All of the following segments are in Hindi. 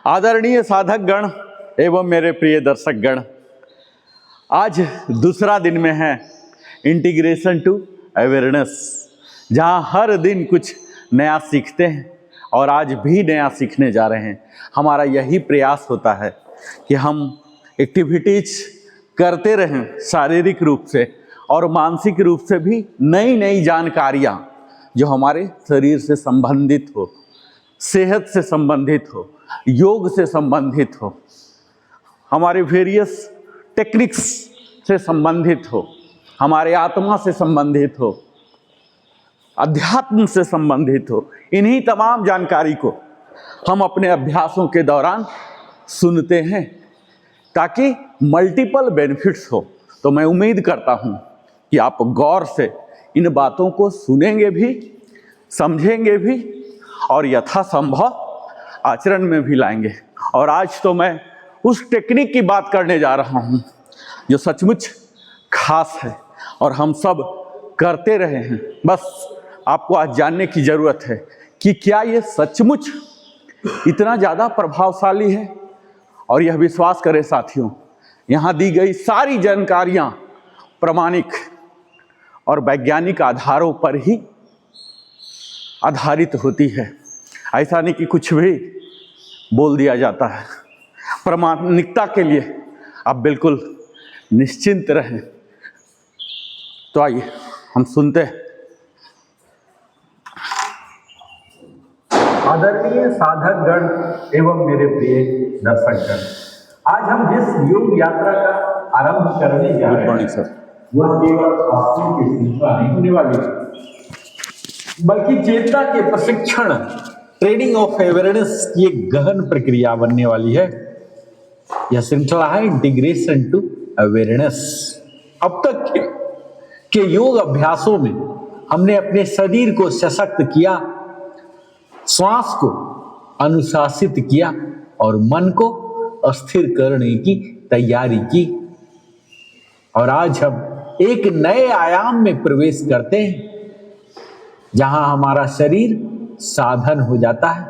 आदरणीय साधक गण एवं मेरे प्रिय दर्शक गण, आज दूसरा दिन में है इंटीग्रेशन टू अवेयरनेस, जहाँ हर दिन कुछ नया सीखते हैं और आज भी नया सीखने जा रहे हैं। हमारा यही प्रयास होता है कि हम एक्टिविटीज करते रहें, शारीरिक रूप से और मानसिक रूप से भी नई नई जानकारियाँ जो हमारे शरीर से संबंधित हो, सेहत से संबंधित हो, योग से संबंधित हो, हमारे वेरियस टेक्निक्स से संबंधित हो, हमारे आत्मा से संबंधित हो, अध्यात्म से संबंधित हो। इन्हीं तमाम जानकारी को हम अपने अभ्यासों के दौरान सुनते हैं ताकि मल्टीपल बेनिफिट्स हो। तो मैं उम्मीद करता हूँ कि आप गौर से इन बातों को सुनेंगे भी, समझेंगे भी और यथासंभव आचरण में भी लाएंगे। और आज तो मैं उस टेक्निक की बात करने जा रहा हूँ जो सचमुच खास है और हम सब करते रहे हैं। बस आपको आज जानने की ज़रूरत है कि क्या ये सचमुच इतना ज़्यादा प्रभावशाली है। और यह विश्वास करें साथियों, यहाँ दी गई सारी जानकारियाँ प्रामाणिक और वैज्ञानिक आधारों पर ही आधारित होती है। ऐसा नहीं कि कुछ भी बोल दिया जाता है। प्रामाणिकता के लिए आप बिल्कुल निश्चिंत रहें। तो आइए हम सुनते हैं। आदरणीय साधक गण एवं मेरे प्रिय दर्शक गण, आज हम जिस योग यात्रा का आरंभ करने जा रहे हैं सर, वह केवल आसनों की श्रृंखला नहीं होने वाली है, बल्कि चेतना के प्रशिक्षण, ट्रेनिंग ऑफ अवेयरनेस की एक गहन प्रक्रिया बनने वाली है। यह श्रृंखला है इंटीग्रेशन टू अवेयरनेस। अब तक के योग अभ्यासों में हमने अपने शरीर को सशक्त किया, श्वास को अनुशासित किया और मन को अस्थिर करने की तैयारी की। और आज हम एक नए आयाम में प्रवेश करते हैं जहां हमारा शरीर साधन हो जाता है,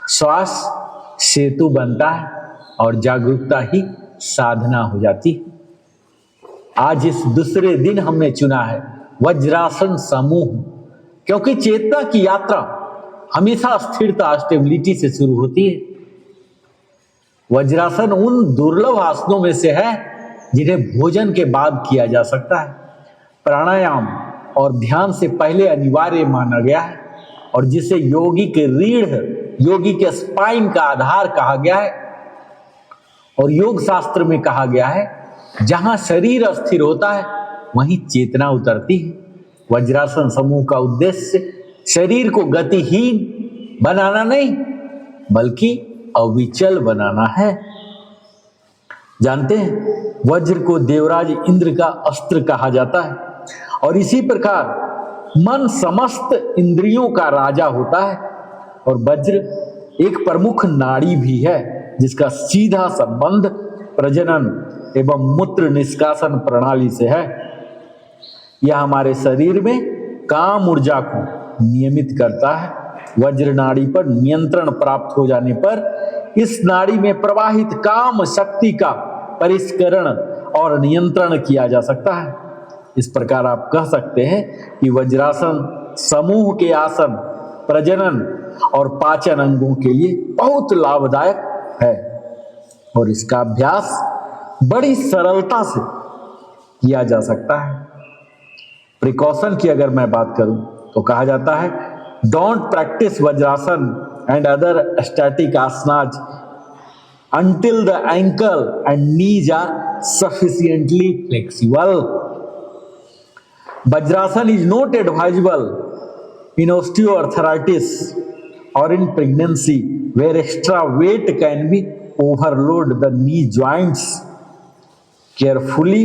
श्वास सेतु बनता है और जागरूकता ही साधना हो जाती है। आज इस दूसरे दिन हमने चुना है वज्रासन समूह, क्योंकि चेतना की यात्रा हमेशा स्थिरता, स्टेबिलिटी से शुरू होती है। वज्रासन उन दुर्लभ आसनों में से है जिन्हें भोजन के बाद किया जा सकता है, प्राणायाम और ध्यान से पहले अनिवार्य माना गया है और जिसे योगी के रीढ़, योगी के स्पाइन का आधार कहा गया है। और योग शास्त्र में कहा गया है जहां शरीर अस्थिर होता है वहीं चेतना उतरती है। वज्रासन समूह का उद्देश्य शरीर को गतिहीन बनाना नहीं, बल्कि अविचल बनाना है। जानते हैं, वज्र को देवराज इंद्र का अस्त्र कहा जाता है और इसी प्रकार मन समस्त इंद्रियों का राजा होता है। और वज्र एक प्रमुख नाड़ी भी है जिसका सीधा संबंध प्रजनन एवं मूत्र निष्कासन प्रणाली से है। यह हमारे शरीर में काम ऊर्जा को नियमित करता है। वज्र नाड़ी पर नियंत्रण प्राप्त हो जाने पर इस नाड़ी में प्रवाहित काम शक्ति का परिष्करण और नियंत्रण किया जा सकता है। इस प्रकार आप कह सकते हैं कि वज्रासन समूह के आसन प्रजनन और पाचन अंगों के लिए बहुत लाभदायक है और इसका अभ्यास बड़ी सरलता से किया जा सकता है। प्रिकॉशन की अगर मैं बात करूं तो कहा जाता है don't practice vajrasana and other static asanas until the ankle and knees are sufficiently flexible. Vajrasan is not advisable in osteoarthritis or in pregnancy where extra weight can be overload the knee joints. Carefully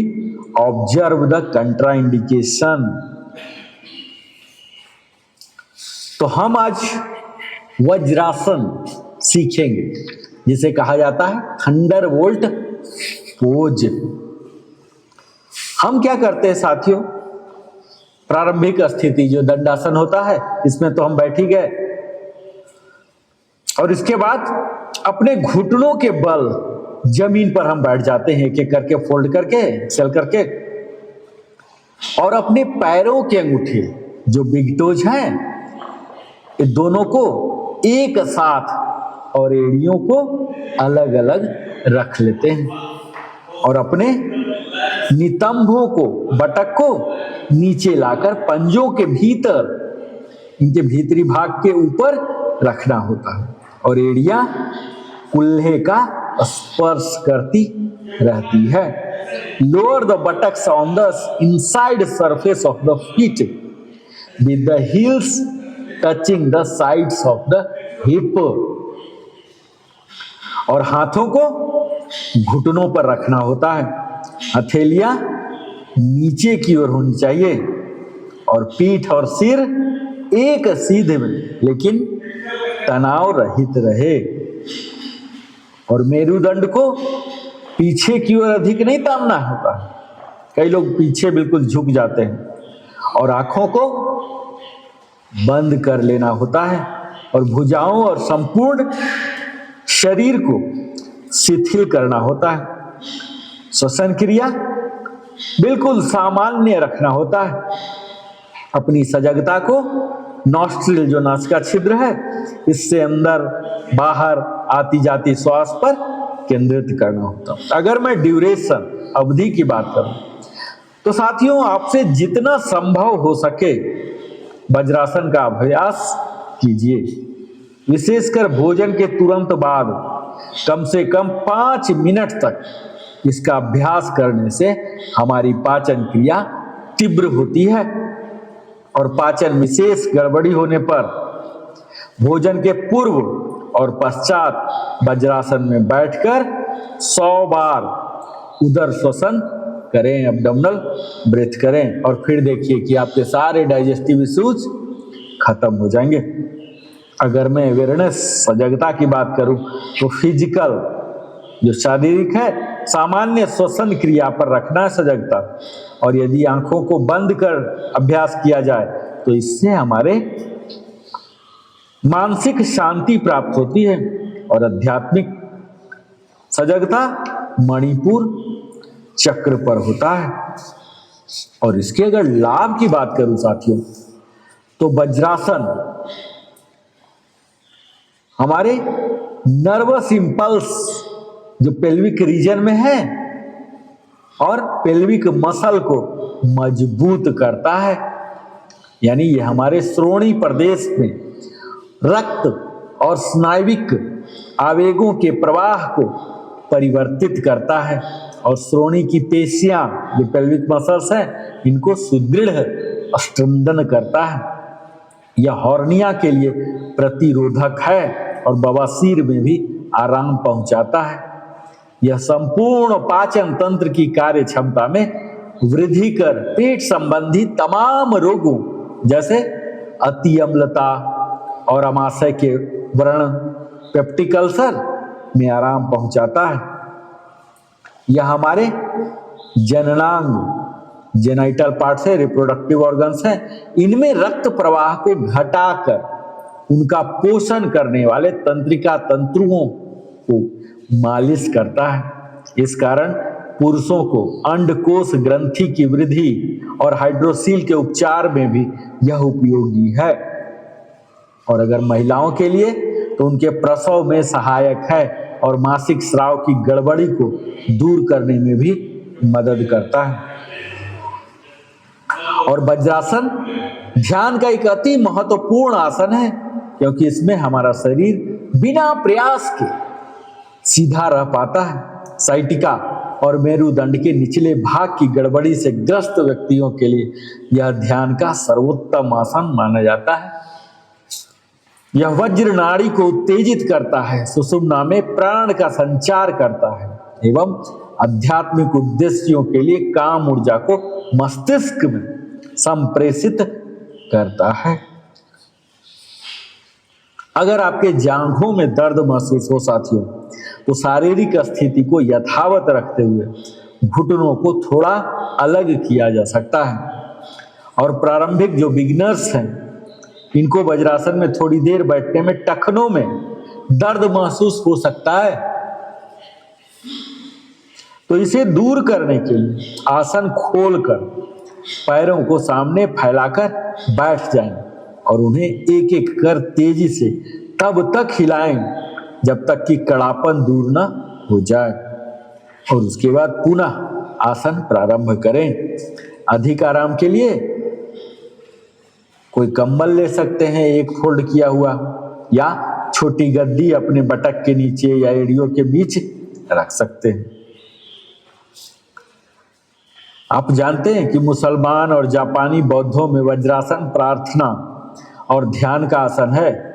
observe the contraindication. तो हम आज वज्रासन सीखेंगे जिसे कहा जाता है थंडरबोल्ट पोज। हम क्या करते हैं साथियों, प्रारंभिक स्थिति जो दंडासन होता है, इसमें तो हम बैठ ही गए और इसके बाद अपने घुटनों के बल जमीन पर हम बैठ जाते हैं, एक एक करके फोल्ड करके, एक्सेल करके, और अपने पैरों के अंगूठे जो बिग टोज हैं, ये दोनों को एक साथ और एड़ियों को अलग अलग रख लेते हैं और अपने नितंबों को, बटक को नीचे लाकर पंजों के भीतर, इनके भीतरी भाग के ऊपर रखना होता है और एड़ियां कुल्हे का स्पर्श करती रहती है। Lower the buttocks on the inside surface of the feet with the heels touching the sides of the hip, और हाथों को घुटनों पर रखना होता है। हथेलियां नीचे की ओर होनी चाहिए और पीठ और सिर एक सीधे में लेकिन तनाव रहित रहे, और मेरुदंड को पीछे की ओर अधिक नहीं तानना होता। कई लोग पीछे बिल्कुल झुक जाते हैं, और आंखों को बंद कर लेना होता है और भुजाओं और संपूर्ण शरीर को शिथिल करना होता है। श्वसन क्रिया बिल्कुल सामान्य रखना होता है। अपनी सजगता को नॉस्ट्रिल, जो नासिका छिद्र है, इससे अंदर बाहर आती जाती श्वास पर केंद्रित करना होता है। अगर मैं ड्यूरेशन, अवधि की बात करूं तो साथियों, आपसे जितना संभव हो सके वज्रासन का अभ्यास कीजिए। विशेषकर भोजन के तुरंत बाद कम से कम 5 मिनट तक इसका अभ्यास करने से हमारी पाचन क्रिया तीव्र होती है, और पाचन विशेष गड़बड़ी होने पर भोजन के पूर्व और पश्चात वज्रासन में बैठकर 100 बार उदर श्वसन करें, एब्डोमिनल ब्रेथ करें, और फिर देखिए कि आपके सारे डाइजेस्टिव इश्यूज खत्म हो जाएंगे। अगर मैं अवेयरनेस, सजगता की बात करूं तो फिजिकल, जो शारीरिक है, सामान्य श्वसन क्रिया पर रखना है सजगता, और यदि आंखों को बंद कर अभ्यास किया जाए तो इससे हमारे मानसिक शांति प्राप्त होती है, और आध्यात्मिक सजगता मणिपुर चक्र पर होता है। और इसके अगर लाभ की बात करूं साथियों, तो वज्रासन हमारे नर्वस इंपल्स जो पेल्विक रीजन में है और पेल्विक मसल को मजबूत करता है, यानी ये हमारे श्रोणी प्रदेश में रक्त और स्नायुविक आवेगों के प्रवाह को परिवर्तित करता है, और श्रोणी की पेशियां, जो पेल्विक मसल्स हैं, इनको सुदृढ़ स्ट्रेंथन करता है। यह हॉर्निया के लिए प्रतिरोधक है और बवासीर में भी आराम पहुंचाता है। यह संपूर्ण पाचन तंत्र की कार्य क्षमता में वृद्धि कर पेट संबंधी तमाम रोगों जैसे अति अम्लता और अमाशय के व्रण, पेप्टिक अल्सर में आराम पहुंचाता है। यह हमारे जननांग, जेनाइटल पार्ट्स है, रिप्रोडक्टिव ऑर्गन्स हैं, इनमें रक्त प्रवाह को घटाकर उनका पोषण करने वाले तंत्रिका तंतुओं को मालिश करता है। इस कारण पुरुषों को अंडकोश ग्रंथि की वृद्धि और हाइड्रोसील के उपचार में भी यह उपयोगी है, और अगर महिलाओं के लिए तो उनके प्रसव में सहायक है और मासिक स्राव की गड़बड़ी को दूर करने में भी मदद करता है। और वज्रासन ध्यान का एक अति महत्वपूर्ण आसन है, क्योंकि इसमें हमारा शरीर बिना प्रयास के सीधा रह पाता है। साइटिका और मेरुदंड के निचले भाग की गड़बड़ी से ग्रस्त व्यक्तियों के लिए यह ध्यान का सर्वोत्तम आसन माना जाता है। यह वज्र नाड़ी को उत्तेजित करता है, सुषुम्ना में प्राण का संचार करता है एवं आध्यात्मिक उद्देश्यों के लिए काम ऊर्जा को मस्तिष्क में संप्रेषित करता है। अगर आपके जांघों में दर्द महसूस हो साथियों, तो शारीरिक स्थिति को यथावत रखते हुए घुटनों को थोड़ा अलग किया जा सकता है। और प्रारंभिक जो बिगिनर्स हैं, इनको वज्रासन में थोड़ी देर बैठने में टखनों में दर्द महसूस हो सकता है। तो इसे दूर करने के लिए आसन खोलकर पैरों को सामने फैलाकर बैठ जाएं और उन्हें एक एक कर तेजी से तब तक हिलाएं जब तक कि कड़ापन दूर न हो जाए, और उसके बाद पुनः आसन प्रारंभ करें। अधिक आराम के लिए कोई कंबल ले सकते हैं एक फोल्ड किया हुआ, या छोटी गद्दी अपने बटक के नीचे या एड़ियों के बीच रख सकते हैं। आप जानते हैं कि मुसलमान और जापानी बौद्धों में वज्रासन प्रार्थना और ध्यान का आसन है।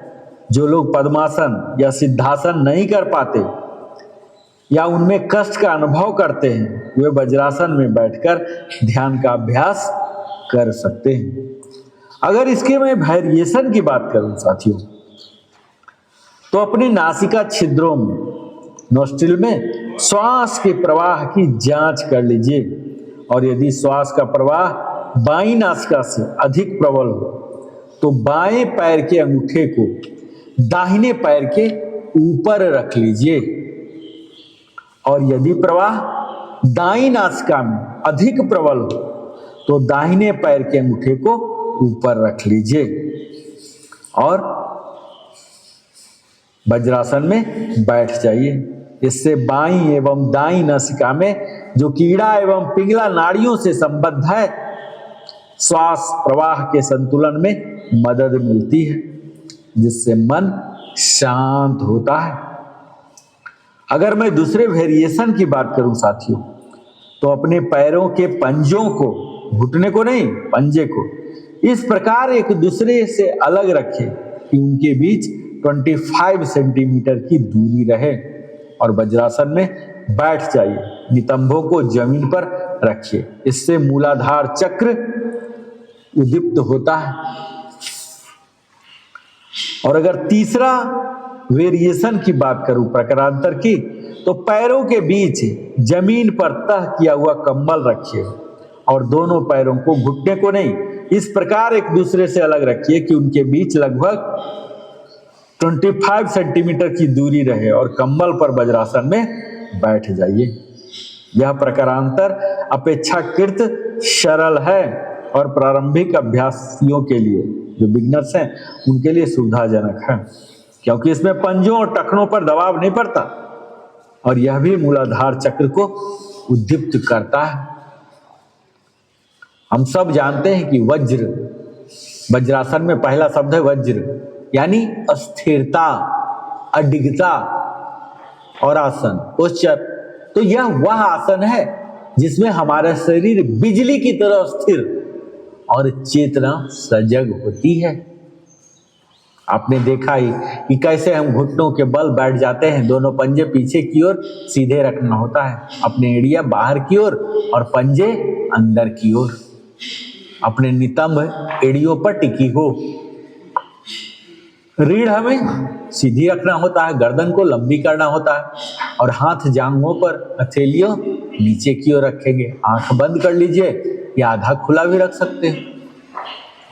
जो लोग पद्मासन या सिद्धासन नहीं कर पाते या उनमें कष्ट का अनुभव करते हैं, वे वज्रासन में बैठकर ध्यान का अभ्यास कर सकते हैं। अगर इसके मैं वेरिएशन की बात करूं साथियों, तो अपने नासिका छिद्रों में, नोस्ट्रिल में श्वास के प्रवाह की जांच कर लीजिए, और यदि श्वास का प्रवाह बाईं नासिका से अधिक प्रबल हो तो बाएं पैर के अंगूठे को दाहिने पैर के ऊपर रख लीजिए, और यदि प्रवाह दाईं नासिका में अधिक प्रबल हो तो दाहिने पैर के अंगूठे को ऊपर रख लीजिए और वज्रासन में बैठ जाइए। इससे बाईं एवं दाईं नासिका में जो कीड़ा एवं पिंगला नाड़ियों से संबद्ध है, श्वास प्रवाह के संतुलन में मदद मिलती है, जिससे मन शांत होता है। अगर मैं दूसरे वेरिएशन की बात करूं साथियों, तो अपने पैरों के पंजों को, घुटने को नहीं, पंजे को इस प्रकार एक दूसरे से अलग रखें कि उनके बीच 25 सेंटीमीटर की दूरी रहे, और वज्रासन में बैठ जाइए। नितंबों को जमीन पर रखिए, इससे मूलाधार चक्र उद्दीप्त होता है। और अगर तीसरा वेरिएशन की बात करूं प्रकारांतर की, तो पैरों के बीच जमीन पर तह किया हुआ कंबल रखिए और दोनों पैरों को, घुटने को नहीं, इस प्रकार एक दूसरे से अलग रखिए कि उनके बीच लगभग 25 सेंटीमीटर की दूरी रहे, और कंबल पर वज्रासन में बैठ जाइए। यह प्रकारांतर अपेक्षाकृत सरल है और प्रारंभिक अभ्यासियों के लिए, जो बिगिनर्स हैं, उनके लिए सुविधाजनक है, क्योंकि इसमें पंजों और टखनों पर दबाव नहीं पड़ता, और यह भी मूलाधार चक्र को उद्दीप्त करता है। हम सब जानते हैं कि वज्रासन में पहला शब्द है वज्र, यानी अस्थिरता, अडिगता और आसन, पोस्चर। तो यह वह आसन है जिसमें हमारा शरीर बिजली की तरह स्थिर और चेतना सजग होती है। आपने देखा ही कि कैसे हम घुटनों के बल बैठ जाते हैं, दोनों पंजे पीछे की ओर सीधे रखना होता है, अपने एड़ियां बाहर की ओर और पंजे अंदर की ओर, अपने नितंब एड़ियों पर टिकी हो। रीढ़ हमें सीधी रखना होता है, गर्दन को लंबी करना होता है, और हाथ जांघों पर, हथेलियों नीचे की ओर रखेंगे। आंख बंद कर लीजिए या आधा खुला भी रख सकते हैं।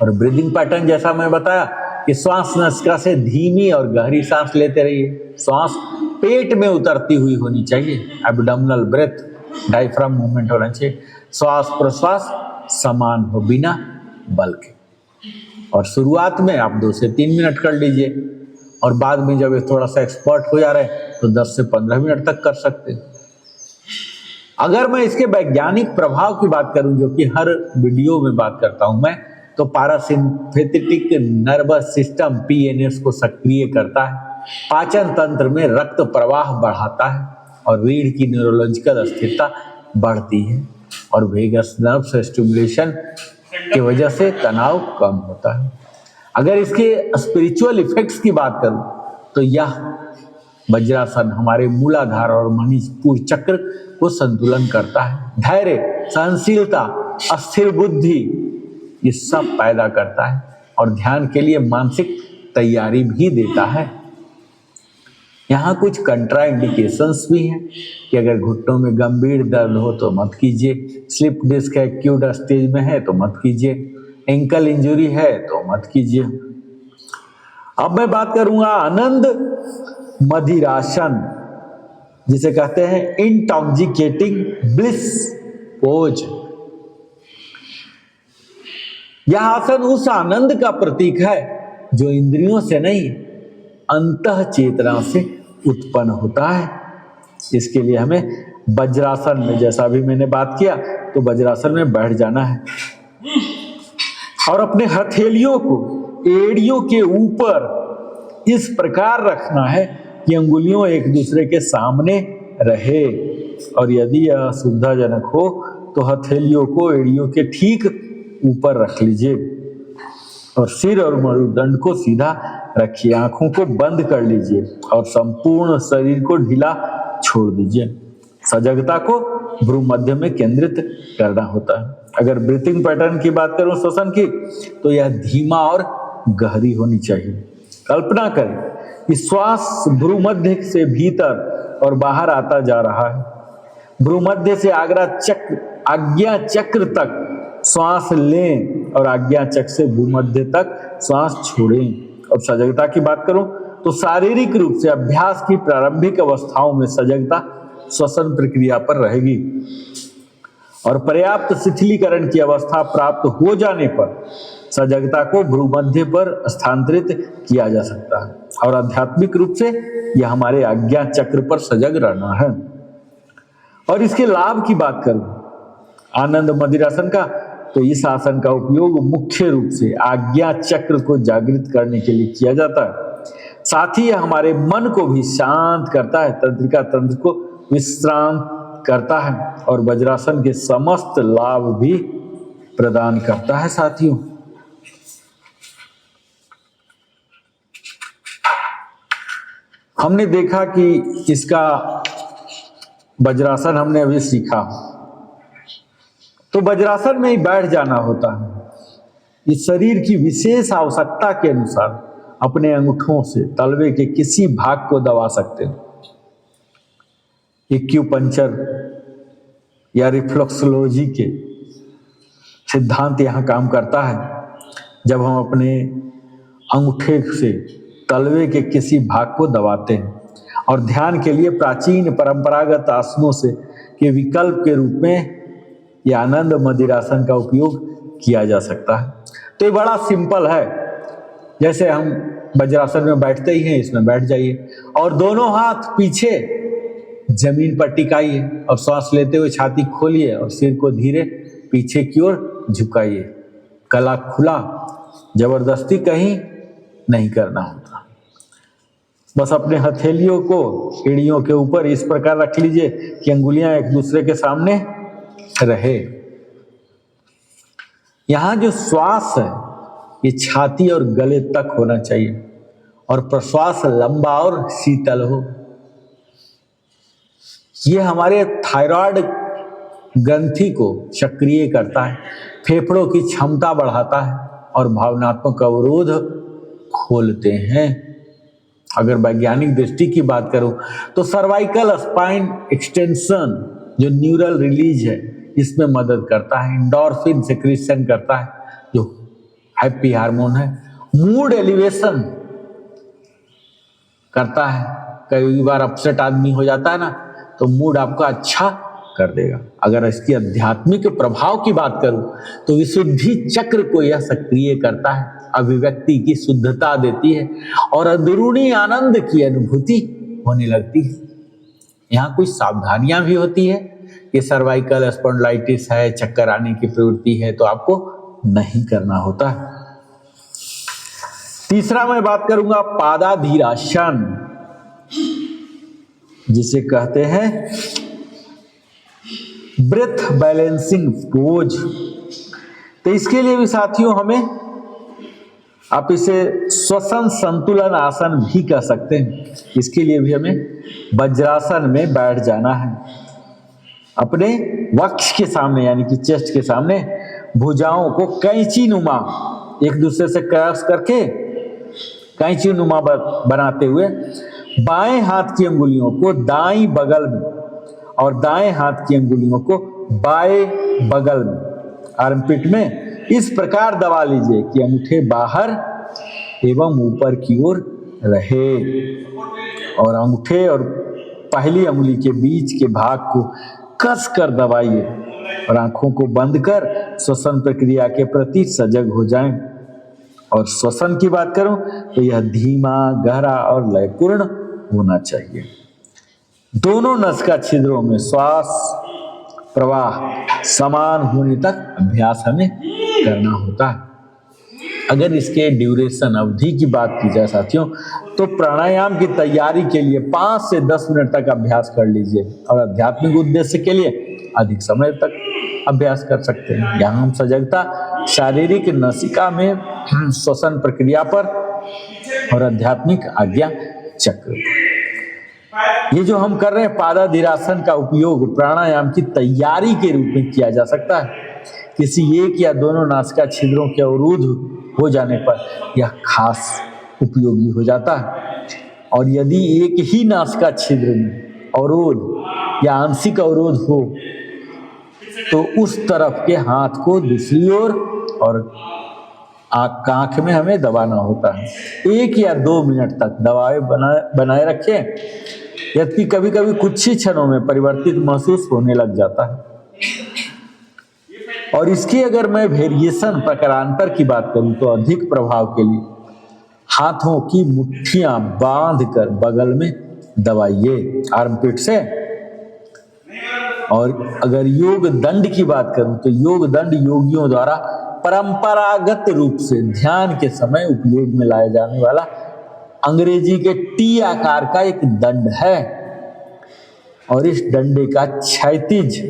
और ब्रीदिंग पैटर्न जैसा मैं बताया कि श्वास नासिका से धीमी और गहरी सांस लेते रहिए, श्वास पेट में उतरती हुई होनी चाहिए, एब्डोमिनल ब्रेथ, डायफ्राम मूवमेंट होना चाहिए, श्वास प्रश्वास समान हो बिना बल के। और शुरुआत में आप 2 से 3 मिनट कर लीजिए, और बाद में जब ये थोड़ा सा एक्सपर्ट हो जा रहे हैं तो 10 से 15 मिनट तक कर सकते हैं। अगर मैं इसके वैज्ञानिक प्रभाव की बात करूं, जो कि हर वीडियो में बात करता हूं मैं, तो पैरासिम्पैथेटिक नर्वस सिस्टम पीएनएस को सक्रिय करता है, पाचन तंत्र में रक्त प्रवाह बढ़ाता है, और रीढ़ की न्यूरोलॉजिकल स्थिरता बढ़ती है, और वेगस नर्व स्टिमुलेशन की वजह से तनाव कम होता है। अगर इसके स्पिरिचुअल इफेक्ट्स की बात करूं, तो यह वज्रासन हमारे मूलाधार और मणिपुर चक्र को संतुलन करता है, धैर्य, सहनशीलता, अस्थिर बुद्धि, ये सब पैदा करता है, और ध्यान के लिए मानसिक तैयारी भी देता है। यहाँ कुछ कंट्रा इंडिकेशंस भी हैं कि अगर घुटनों में गंभीर दर्द हो तो मत कीजिए, स्लिप डिस्क एक्यूट स्टेज में है तो मत कीजिए, एंकल इंजरी है तो मत कीजिए। अब मैं बात करूंगा आनंद मदिरासन, जिसे कहते हैं इंटॉक्सिकेटिंग ब्लिस पोज। यह आसन उस आनंद का प्रतीक है जो इंद्रियों से नहीं, अंतः चेतना से उत्पन्न होता है। इसके लिए हमें वज्रासन में, जैसा अभी मैंने बात किया, तो वज्रासन में बैठ जाना है और अपने हथेलियों को एड़ियों के ऊपर इस प्रकार रखना है कि अंगुलियों एक दूसरे के सामने रहे, और यदि यह सुविधाजनक हो तो हथेलियों को एड़ियों के ठीक ऊपर रख लीजिए और सिर और मणिदंड को सीधा रखिए। आंखों को बंद कर लीजिए और संपूर्ण शरीर को ढीला छोड़ दीजिए। सजगता को भ्रूमध्य में केंद्रित करना होता है। अगर ब्रीथिंग पैटर्न की बात करूं श्वसन की, तो यह धीमा और गहरी होनी चाहिए। कल्पना करें कि श्वास भ्रूमध्य से भीतर और बाहर आता जा रहा है। भ्रूमध्य से आज्ञा चक्र तक श्वास लें और आज्ञा चक्र से भूमध्य तक श्वास छोड़ें। और सजगता की बात करूं तो शारीरिक रूप से अभ्यास की प्रारंभिक अवस्थाओं में सजगता श्वसन प्रक्रिया पर रहेगी और पर्याप्त शिथिलीकरण की अवस्था प्राप्त हो जाने पर सजगता को भ्रूमध्य पर स्थानांतरित किया जा सकता है। और आध्यात्मिक रूप से यह हमारे आज्ञा चक्र पर सजग रहना है। और इसके लाभ की बात करूं आनंद मदिरासन का, तो इस आसन का उपयोग मुख्य रूप से आज्ञा चक्र को जागृत करने के लिए किया जाता है। साथ ही यह हमारे मन को भी शांत करता है, तंत्रिका तंत्र को विश्रांत करता है और वज्रासन के समस्त लाभ भी प्रदान करता है। साथियों, हमने देखा कि इसका वज्रासन हमने अभी सीखा, तो वज्रासन में ही बैठ जाना होता है। इस शरीर की विशेष आवश्यकता के अनुसार अपने अंगूठों से तलवे के किसी भाग को दबा सकते हैं। एक्यूपंक्चर या रिफ्लेक्सोलॉजी के सिद्धांत यहाँ काम करता है। जब हम अपने अंगूठे से तलवे के किसी भाग को दबाते हैं और ध्यान के लिए प्राचीन परंपरागत आसनों से के विकल्प के रूप में यह आनंद मदिरासन का उपयोग किया जा सकता है। तो ये बड़ा सिंपल है। जैसे हम वज्रासन में बैठते ही हैं, इसमें बैठ जाइए और दोनों हाथ पीछे जमीन पर टिकाइए और श्वास लेते हुए छाती खोलिए और सिर को धीरे पीछे की ओर झुकाइए। गला खुला, जबरदस्ती कहीं नहीं करना होता। बस अपने हथेलियों को एड़ियों के ऊपर इस प्रकार रख लीजिए कि अंगुलियां एक दूसरे के सामने रहे। यहां जो श्वास है ये छाती और गले तक होना चाहिए और प्रश्वास लंबा और शीतल हो। ये हमारे थायराइड ग्रंथि को सक्रिय करता है, फेफड़ों की क्षमता बढ़ाता है और भावनात्मक अवरोध खोलते हैं। अगर वैज्ञानिक दृष्टि की बात करूं तो सर्वाइकल स्पाइन एक्सटेंशन जो न्यूरल रिलीज है इसमें मदद करता है। एंडोर्फिन सेक्रेशन करता है जो हैप्पी हार्मोन है। मूड एलिवेशन करता है। कई बार अपसेट आदमी हो जाता है ना, तो मूड आपका अच्छा कर देगा। अगर इसकी आध्यात्मिक प्रभाव की बात करूं तो विशुद्धि चक्र को यह सक्रिय करता है, अभिव्यक्ति की शुद्धता देती है और अंदरूनी आनंद की अनुभूति होने लगती है। यहाँ कुछ सावधानियां भी होती है कि सर्वाइकल स्पॉन्डिलाइटिस है, चक्कर आने की प्रवृत्ति है, तो आपको नहीं करना होता है। तीसरा मैं बात करूंगा पादाधीरासन, जिसे कहते हैं ब्रेथ बैलेंसिंग पोज। तो इसके लिए भी साथियों हमें, आप इसे श्वसन संतुलन आसन भी कह सकते हैं, इसके लिए भी हमें वज्रासन में बैठ जाना है। अपने वक्ष के सामने यानी कि चेस्ट के सामने भुजाओं को कैंची नुमा एक दूसरे से क्रॉस करके कैंची नुमा बनाते हुए बाएं हाथ की अंगुलियों को दाईं बगल में और दाएं हाथ की अंगुलियों को बाएं बगल में आर्मपिट में इस प्रकार दबा लीजिए कि अंगूठे बाहर एवं ऊपर की ओर रहे। और अंगूठे और पहली उंगली के बीच के भाग को कस कर दबाइए और आंखों को बंद कर श्वसन प्रक्रिया के प्रति सजग हो जाएं। और श्वसन की बात करूं तो यह धीमा, गहरा और लयपूर्ण होना चाहिए। दोनों नासिका छिद्रों में श्वास प्रवाह समान होने तक अभ्यास हमें करना होता है। अगर इसके ड्यूरेशन अवधि की बात की जाए साथियों, तो प्राणायाम की तैयारी के लिए 5 से 10 मिनट तक अभ्यास कर लीजिए और आध्यात्मिक उद्देश्य के लिए अधिक समय तक अभ्यास कर सकते हैं। यहाँ हम सजगता शारीरिक नासिका में श्वसन प्रक्रिया पर और आध्यात्मिक आज्ञा चक्र पर। ये जो हम कर रहे हैं पादाधीरासन का उपयोग प्राणायाम की तैयारी के रूप में किया जा सकता है। किसी एक या दोनों नासिका छिद्रों के अवरोध हो जाने पर यह खास उपयोगी हो जाता है। और यदि एक ही नासिका छिद्र में अवरोध या आंशिक अवरोध हो तो उस तरफ के हाथ को दूसरी ओर और आंख में हमें दबाना होता है। 1 या 2 मिनट तक दबाए बनाए रखें, यद्यपि कभी कभी कुछ ही क्षणों में परिवर्तित महसूस होने लग जाता है। और इसकी अगर मैं वेरिएशन प्रकारांतर की बात करूं तो अधिक प्रभाव के लिए हाथों की मुट्ठियां बांध कर बगल में दबाइए आर्मपिट से। और अगर योग दंड की बात करूं तो योग दंड योगियों द्वारा परंपरागत रूप से ध्यान के समय उपयोग में लाया जाने वाला अंग्रेजी के टी आकार का एक दंड है। और इस डंडे का क्षैतिज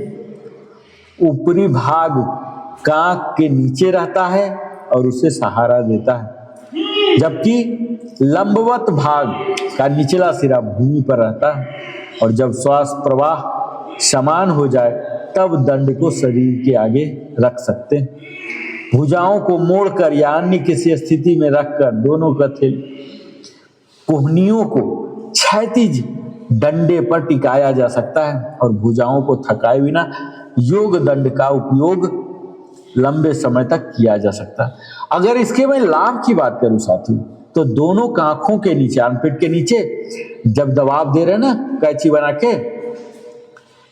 ऊपरी भाग कांख के नीचे रहता है और उसे सहारा देता है, जबकि लंबवत भाग का निचला सिरा भूमि पर रहता है। और जब श्वास प्रवाह समान हो जाए तब दंड को शरीर के आगे रख सकते हैं। भुजाओं को मोड़कर या अन्य किसी स्थिति में रखकर दोनों कोहनियों को क्षैतिज डंडे पर टिकाया जा सकता है और भुजाओं को थकाए बिना योग दंड का उपयोग लंबे समय तक किया जा सकता है। अगर इसके मैं लाभ की बात करूं साथियों, तो दोनों कांखों के नीचे, आर्मपिट के नीचे जब दबाव दे रहे हैं ना कैंची बना के,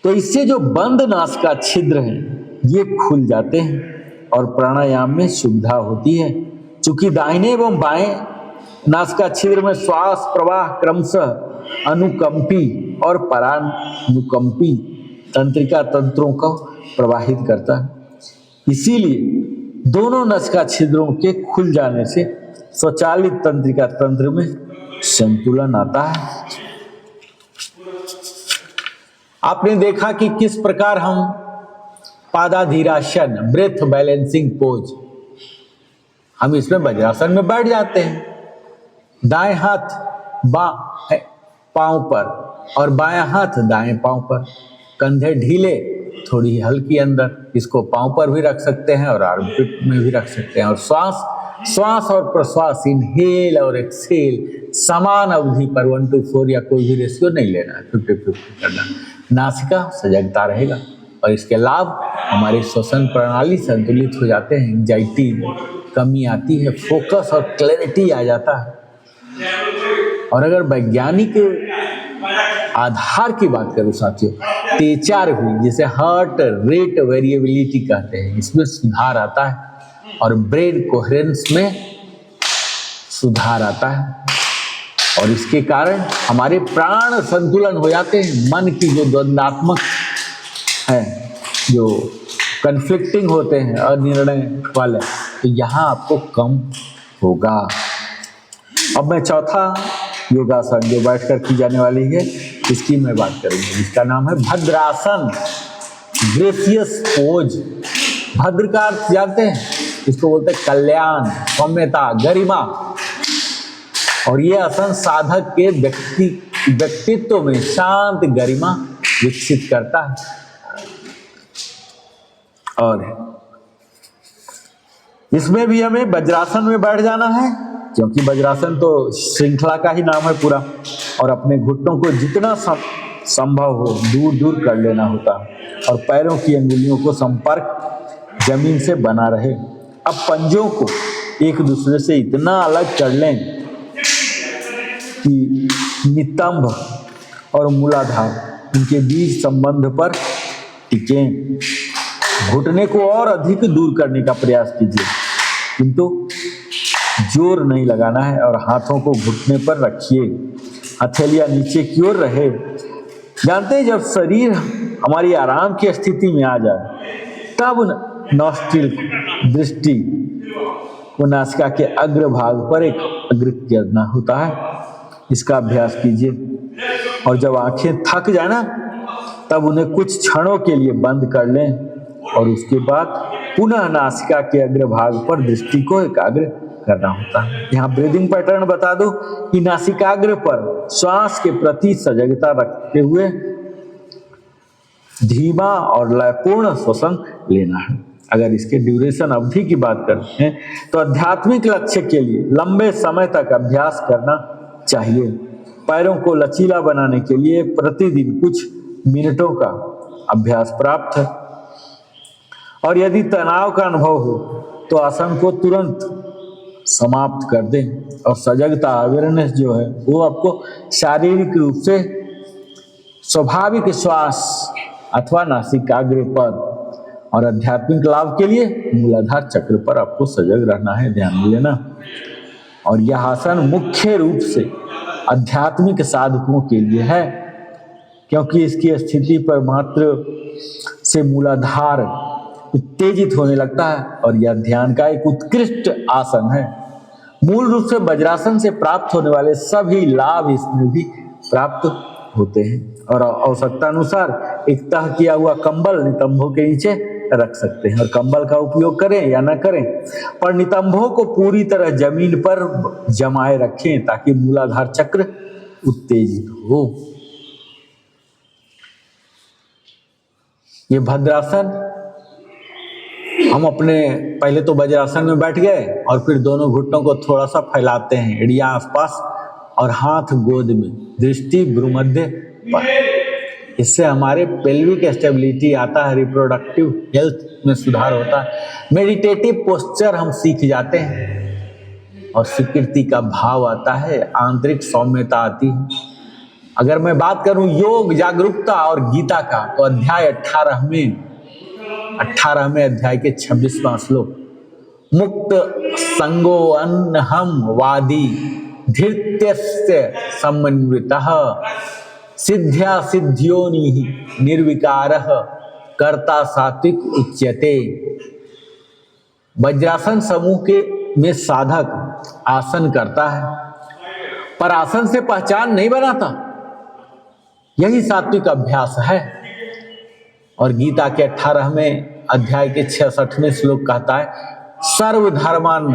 तो इससे जो बंद नासिका छिद्र हैं ये खुल जाते हैं और प्राणायाम में सुविधा होती है। चूंकि दाहिने एवं बाएं नासिका छिद्र में श्वास प्रवाह क्रमशः अनुकंपी और परानुकंपी तंत्रिका तंत्रों को प्रवाहित करता है, इसीलिए दोनों नासिका छिद्रों के खुल जाने से स्वचालित तंत्रिका तंत्र में संतुलन आता है। आपने देखा कि किस प्रकार हम पादाधीरासन, ब्रेथ बैलेंसिंग पोज, हम इसमें वज्रासन में बैठ जाते हैं। दाएं हाथ पांव पर और बायां हाथ दाएं पांव पर, कंधे ढीले, थोड़ी हल्की अंदर, इसको पांव पर भी रख सकते हैं और आर्मपिट में भी रख सकते हैं। और श्वास और प्रश्वास, इनहेल और एक्सहेल समान अवधि पर 1:4 या कोई भी रेशियो नहीं लेना, 50-50 करना। नासिका सजगता रहेगा और इसके लाभ हमारी श्वसन प्रणाली संतुलित हो जाते हैं, एंजाइटी कमी आती है, फोकस और क्लैरिटी आ जाता है। और अगर वैज्ञानिक आधार की बात करूं साथियों, THR भी, जिसे हार्ट रेट वेरिएबिलिटी कहते हैं, इसमें सुधार आता है और ब्रेन कोहेरेंस में सुधार आता है। और इसके कारण हमारे प्राण संतुलन हो जाते हैं। मन की जो द्वंद्वात्मक है, जो कन्फ्लिक्टिंग होते हैं अनिर्णय वाले, तो यहाँ आपको कम होगा। अब मैं चौथा योगासन जो बैठकर की जाने वाली है इसकी मैं बात करूंगा। इसका नाम है भद्रासन, ग्रेसियस पोज। भद्र का अर्थ जानते हैं, इसको बोलते हैं कल्याण, सौम्यता, गरिमा। और ये आसन साधक के व्यक्तित्व में शांत गरिमा विकसित करता है। और इसमें भी हमें वज्रासन में बैठ जाना है, क्योंकि वज्रासन तो श्रृंखला का ही नाम है पूरा। और अपने घुटनों को जितना संभव हो दूर दूर कर लेना होता है और पैरों की अंगुलियों को संपर्क जमीन से बना रहे। अब पंजों को एक दूसरे से इतना अलग कर लें कि नितंब और मूलाधार इनके बीच संबंध पर टिकें। घुटने को और अधिक दूर करने का प्रयास कीजिए, किंतु जोर नहीं लगाना है और हाथों को घुटने पर रखिए। हथेलियां नीचे की ओर रहे। जानते हैं, जब शरीर हमारी आराम की स्थिति में आ जाए तब नॉस्ट्रिल दृष्टि को नासिका के अग्र भाग पर एक अग्रित करना होता है। इसका अभ्यास कीजिए और जब आंखें थक जाए ना तब उन्हें कुछ क्षणों के लिए बंद कर लें और उसके बाद पुनः नासिका के अग्र भाग पर दृष्टि को एकाग्र करना होता है। यहाँ ब्रीदिंग पैटर्न बता दो कि नासिकाग्र पर श्वास के प्रति सजगता रखते हुए धीमा और लयपूर्ण श्वसन लेना है। अगर इसके ड्यूरेशन अवधि की बात करते हैं तो आध्यात्मिक लक्ष्य के लिए लंबे समय तक अभ्यास करना चाहिए। पैरों को लचीला बनाने के लिए प्रतिदिन कुछ मिनटों का अभ्यास प्राप्त है और यदि तनाव का अनुभव हो तो आसन को तुरंत समाप्त कर दें। और सजगता अवेयरनेस जो है वो आपको शारीरिक रूप से स्वाभाविक श्वास अथवा नासिकाग्र पर और आध्यात्मिक लाभ के लिए मूलाधार चक्र पर आपको सजग रहना है, ध्यान में लेना। और यह आसन मुख्य रूप से आध्यात्मिक साधकों के लिए है, क्योंकि इसकी स्थिति पर मात्र से मूलाधार उत्तेजित होने लगता है और यह ध्यान का एक उत्कृष्ट आसन है। मूल रूप से वज्रासन से प्राप्त होने वाले सभी लाभ इसमें भी प्राप्त होते हैं। और आवश्यकता अनुसार एक तह किया हुआ कंबल नितंबों के नीचे रख सकते हैं और कंबल का उपयोग करें या न करें, पर नितंबों को पूरी तरह जमीन पर जमाए रखें ताकि मूलाधार चक्र उत्तेजित हो। ये भद्रासन हम अपने पहले तो वज्रासन में बैठ गए और फिर दोनों घुटनों को थोड़ा सा फैलाते हैं, एड़ियां आसपास और हाथ गोद में, दृष्टि भ्रूमध्य पर। इससे हमारे पेल्विक स्टेबिलिटी आता है, रिप्रोडक्टिव हेल्थ में सुधार होता है, मेडिटेटिव पोस्चर हम सीख जाते हैं और स्वीकृति का भाव आता है, आंतरिक सौम्यता आती है। अगर मैं बात करूं योग जागरूकता और गीता का तो अध्याय 18वें अध्याय के 26वां श्लोक, मुक्त संगो अन्नहम वादी धृत्यस्य समन्वितः सिद्ध्या सिद्ध्योनि निर्विकारः कर्ता सात्विक उच्यते। वज्रासन समूह के में साधक आसन करता है पर आसन से पहचान नहीं बनाता, यही सात्विक अभ्यास है। और गीता के 18वें अध्याय के 66वें श्लोक कहता है, सर्वधर्मान्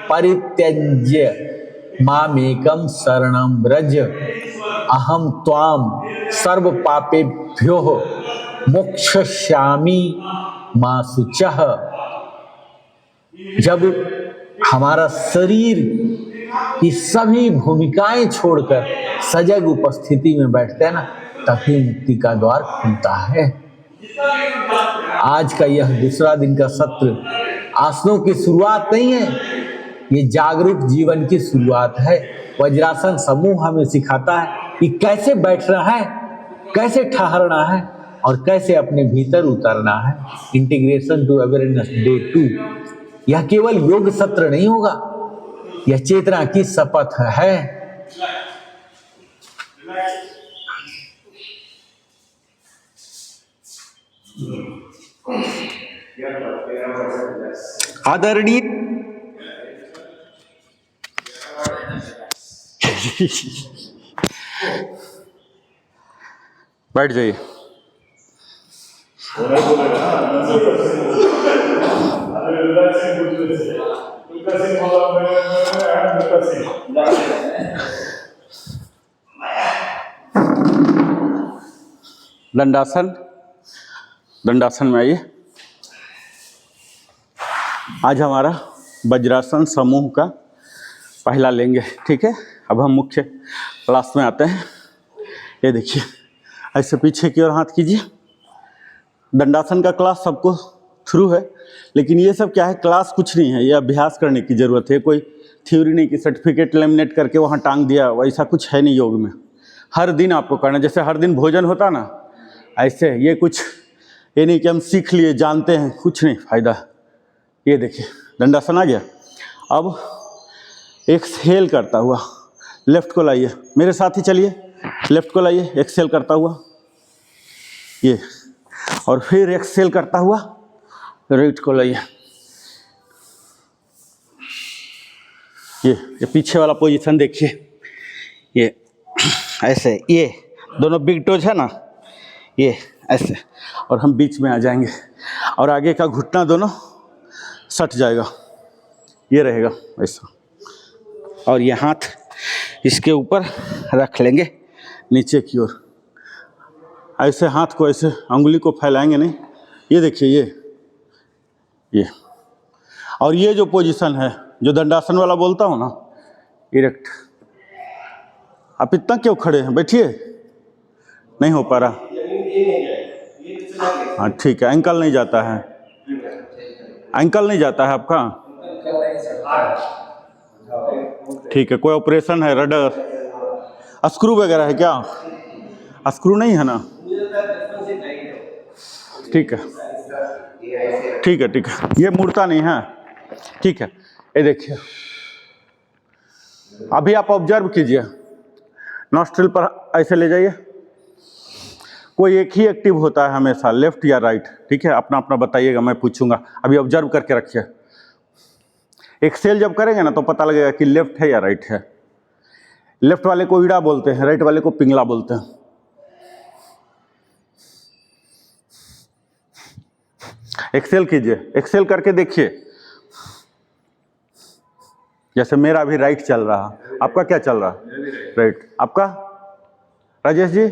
परित्यज्य मामेकं शरणं व्रज अहम त्वाम सर्व पापेभ्यो मोक्षयिष्यामि मा शुचः। जब हमारा शरीर की सभी भूमिकाएं छोड़कर सजग उपस्थिति में बैठते हैं ना, तभी मुक्ति का द्वार खुलता है। आज का यह दूसरा दिन का सत्र आसनों की शुरुआत नहीं है, ये जागरूक जीवन की शुरुआत है। वज्रासन समूह हमें सिखाता है कि कैसे बैठना है, कैसे ठहरना है और कैसे अपने भीतर उतरना है। इंटीग्रेशन टू अवेयरनेस डे 2 यह केवल योग सत्र नहीं होगा, यह चेतना की शपथ है। आदरणीय बैठ जाइए। दंडासन, दंडासन में आइए। आज हमारा वज्रासन समूह का पहला लेंगे, ठीक है। अब हम मुख्य क्लास में आते हैं। ये देखिए, ऐसे पीछे की ओर हाथ कीजिए। दंडासन का क्लास सबको थ्रू है, लेकिन ये सब क्या है, क्लास कुछ नहीं है, ये अभ्यास करने की ज़रूरत है। कोई थ्योरी नहीं कि सर्टिफिकेट लेमिनेट करके वहाँ टांग दिया, वैसा कुछ है नहीं योग में। हर दिन आपको करना, जैसे हर दिन भोजन होता ना, ऐसे ये कुछ ये नहीं कि हम सीख लिए जानते हैं, कुछ नहीं फायदा। ये देखिए दंडासन आ गया। अब एक्सहेल करता हुआ लेफ्ट को लाइए, मेरे साथ ही चलिए, लेफ्ट को लाइए, एक्सहेल करता हुआ ये, और फिर एक्सहेल करता हुआ राइट को लाइए। ये पीछे वाला पोजीशन देखिए, ये ऐसे, ये दोनों बिग टोज है ना, ये ऐसे, और हम बीच में आ जाएंगे और आगे का घुटना दोनों सट जाएगा, ये रहेगा ऐसा, और ये हाथ इसके ऊपर रख लेंगे नीचे की ओर, ऐसे हाथ को ऐसे अंगुली को फैलाएंगे नहीं, ये देखिए ये और ये जो पोजीशन है जो दंडासन वाला बोलता हूँ ना, इरेक्ट। आप इतना क्यों खड़े हैं, बैठिए, नहीं हो पा रहा। हाँ ठीक है, एंकल नहीं जाता है, एंकल नहीं जाता है आपका, ठीक है। कोई ऑपरेशन है, रडर स्क्रू वगैरह है क्या? स्क्रू नहीं है ना, ठीक है ठीक है ठीक है, ये मुड़ता नहीं है, ठीक है। ये देखिए अभी आप ऑब्जर्व कीजिए, नॉस्ट्रिल पर ऐसे ले जाइए, कोई एक ही एक्टिव होता है हमेशा, लेफ्ट या राइट, ठीक है, अपना अपना बताइएगा, मैं पूछूंगा, अभी ऑब्जर्व करके रखिए। एक्सेल जब करेंगे ना तो पता लगेगा कि लेफ्ट है या राइट है। लेफ्ट वाले को ईड़ा बोलते हैं, राइट वाले को पिंगला बोलते हैं। एक्सेल कीजिए, एक्सेल करके देखिए, जैसे मेरा भी राइट चल रहा, आपका क्या चल रहा? राइट। आपका राजेश जी?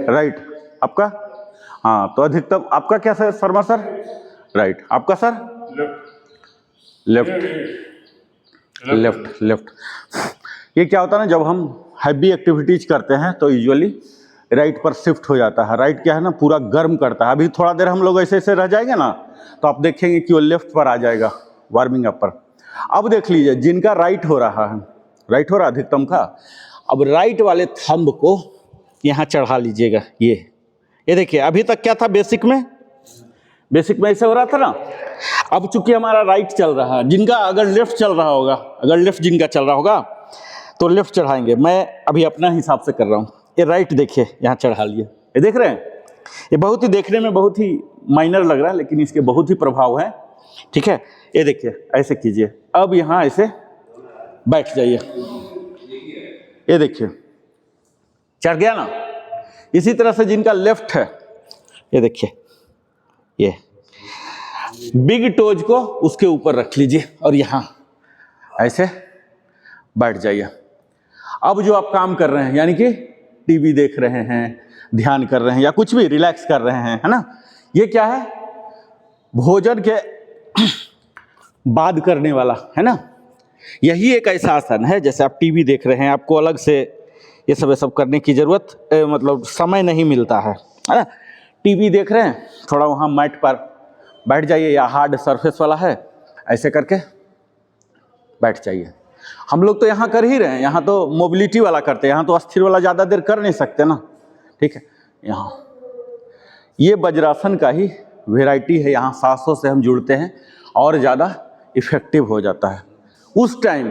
राइट। आपका? हाँ, तो अधिकतम आपका क्या सर, शर्मा सर? राइट। आपका सर? Left left left. ये क्या होता है ना, जब हम हैवी एक्टिविटीज करते हैं तो यूजुअली राइट पर शिफ्ट हो जाता है। राइट क्या है ना, पूरा गर्म करता है। अभी थोड़ा देर हम लोग ऐसे ऐसे रह जाएंगे ना, तो आप देखेंगे कि वो लेफ्ट पर आ जाएगा, वार्मिंग अप पर। अब देख लीजिए, जिनका राइट हो रहा है, राइट हो रहा अधिकतम का, अब राइट वाले थंब को यहाँ चढ़ा लीजिएगा। ये देखिए, अभी तक क्या था, बेसिक में ऐसे हो रहा था ना। अब चूंकि हमारा राइट चल रहा है, जिनका अगर लेफ्ट चल रहा होगा, अगर लेफ्ट जिनका चल रहा होगा तो लेफ्ट चढ़ाएंगे। मैं अभी अपना हिसाब से कर रहा हूँ। ये राइट देखिए, यहाँ चढ़ा लिए, ये देख रहे हैं। ये बहुत ही देखने में बहुत ही माइनर लग रहा है, लेकिन इसके बहुत ही प्रभाव है, ठीक है। ये देखिए, ऐसे कीजिए, अब यहाँ ऐसे बैठ जाइए, ये देखिए चढ़ गया ना। इसी तरह से जिनका लेफ्ट है, ये देखिए, ये बिग टोज को उसके ऊपर रख लीजिए और यहाँ ऐसे बैठ जाइए। अब जो आप काम कर रहे हैं, यानी कि टीवी देख रहे हैं, ध्यान कर रहे हैं, या कुछ भी रिलैक्स कर रहे हैं, है ना, ये क्या है, भोजन के बाद करने वाला है ना। यही एक ऐसा आसन है, जैसे आप टीवी देख रहे हैं, आपको अलग से ये सब करने की जरूरत मतलब समय नहीं मिलता है ना। टीवी देख रहे हैं, थोड़ा वहाँ मैट पर बैठ जाइए, या हार्ड सरफेस वाला है, ऐसे करके बैठ जाइए। हम लोग तो यहाँ कर ही रहे हैं, यहाँ तो मोबिलिटी वाला करते हैं, यहाँ तो अस्थिर वाला ज़्यादा देर कर नहीं सकते ना, ठीक है। यहाँ ये वज्रासन का ही वेराइटी है, यहाँ सांसों से हम जुड़ते हैं और ज़्यादा इफेक्टिव हो जाता है। उस टाइम,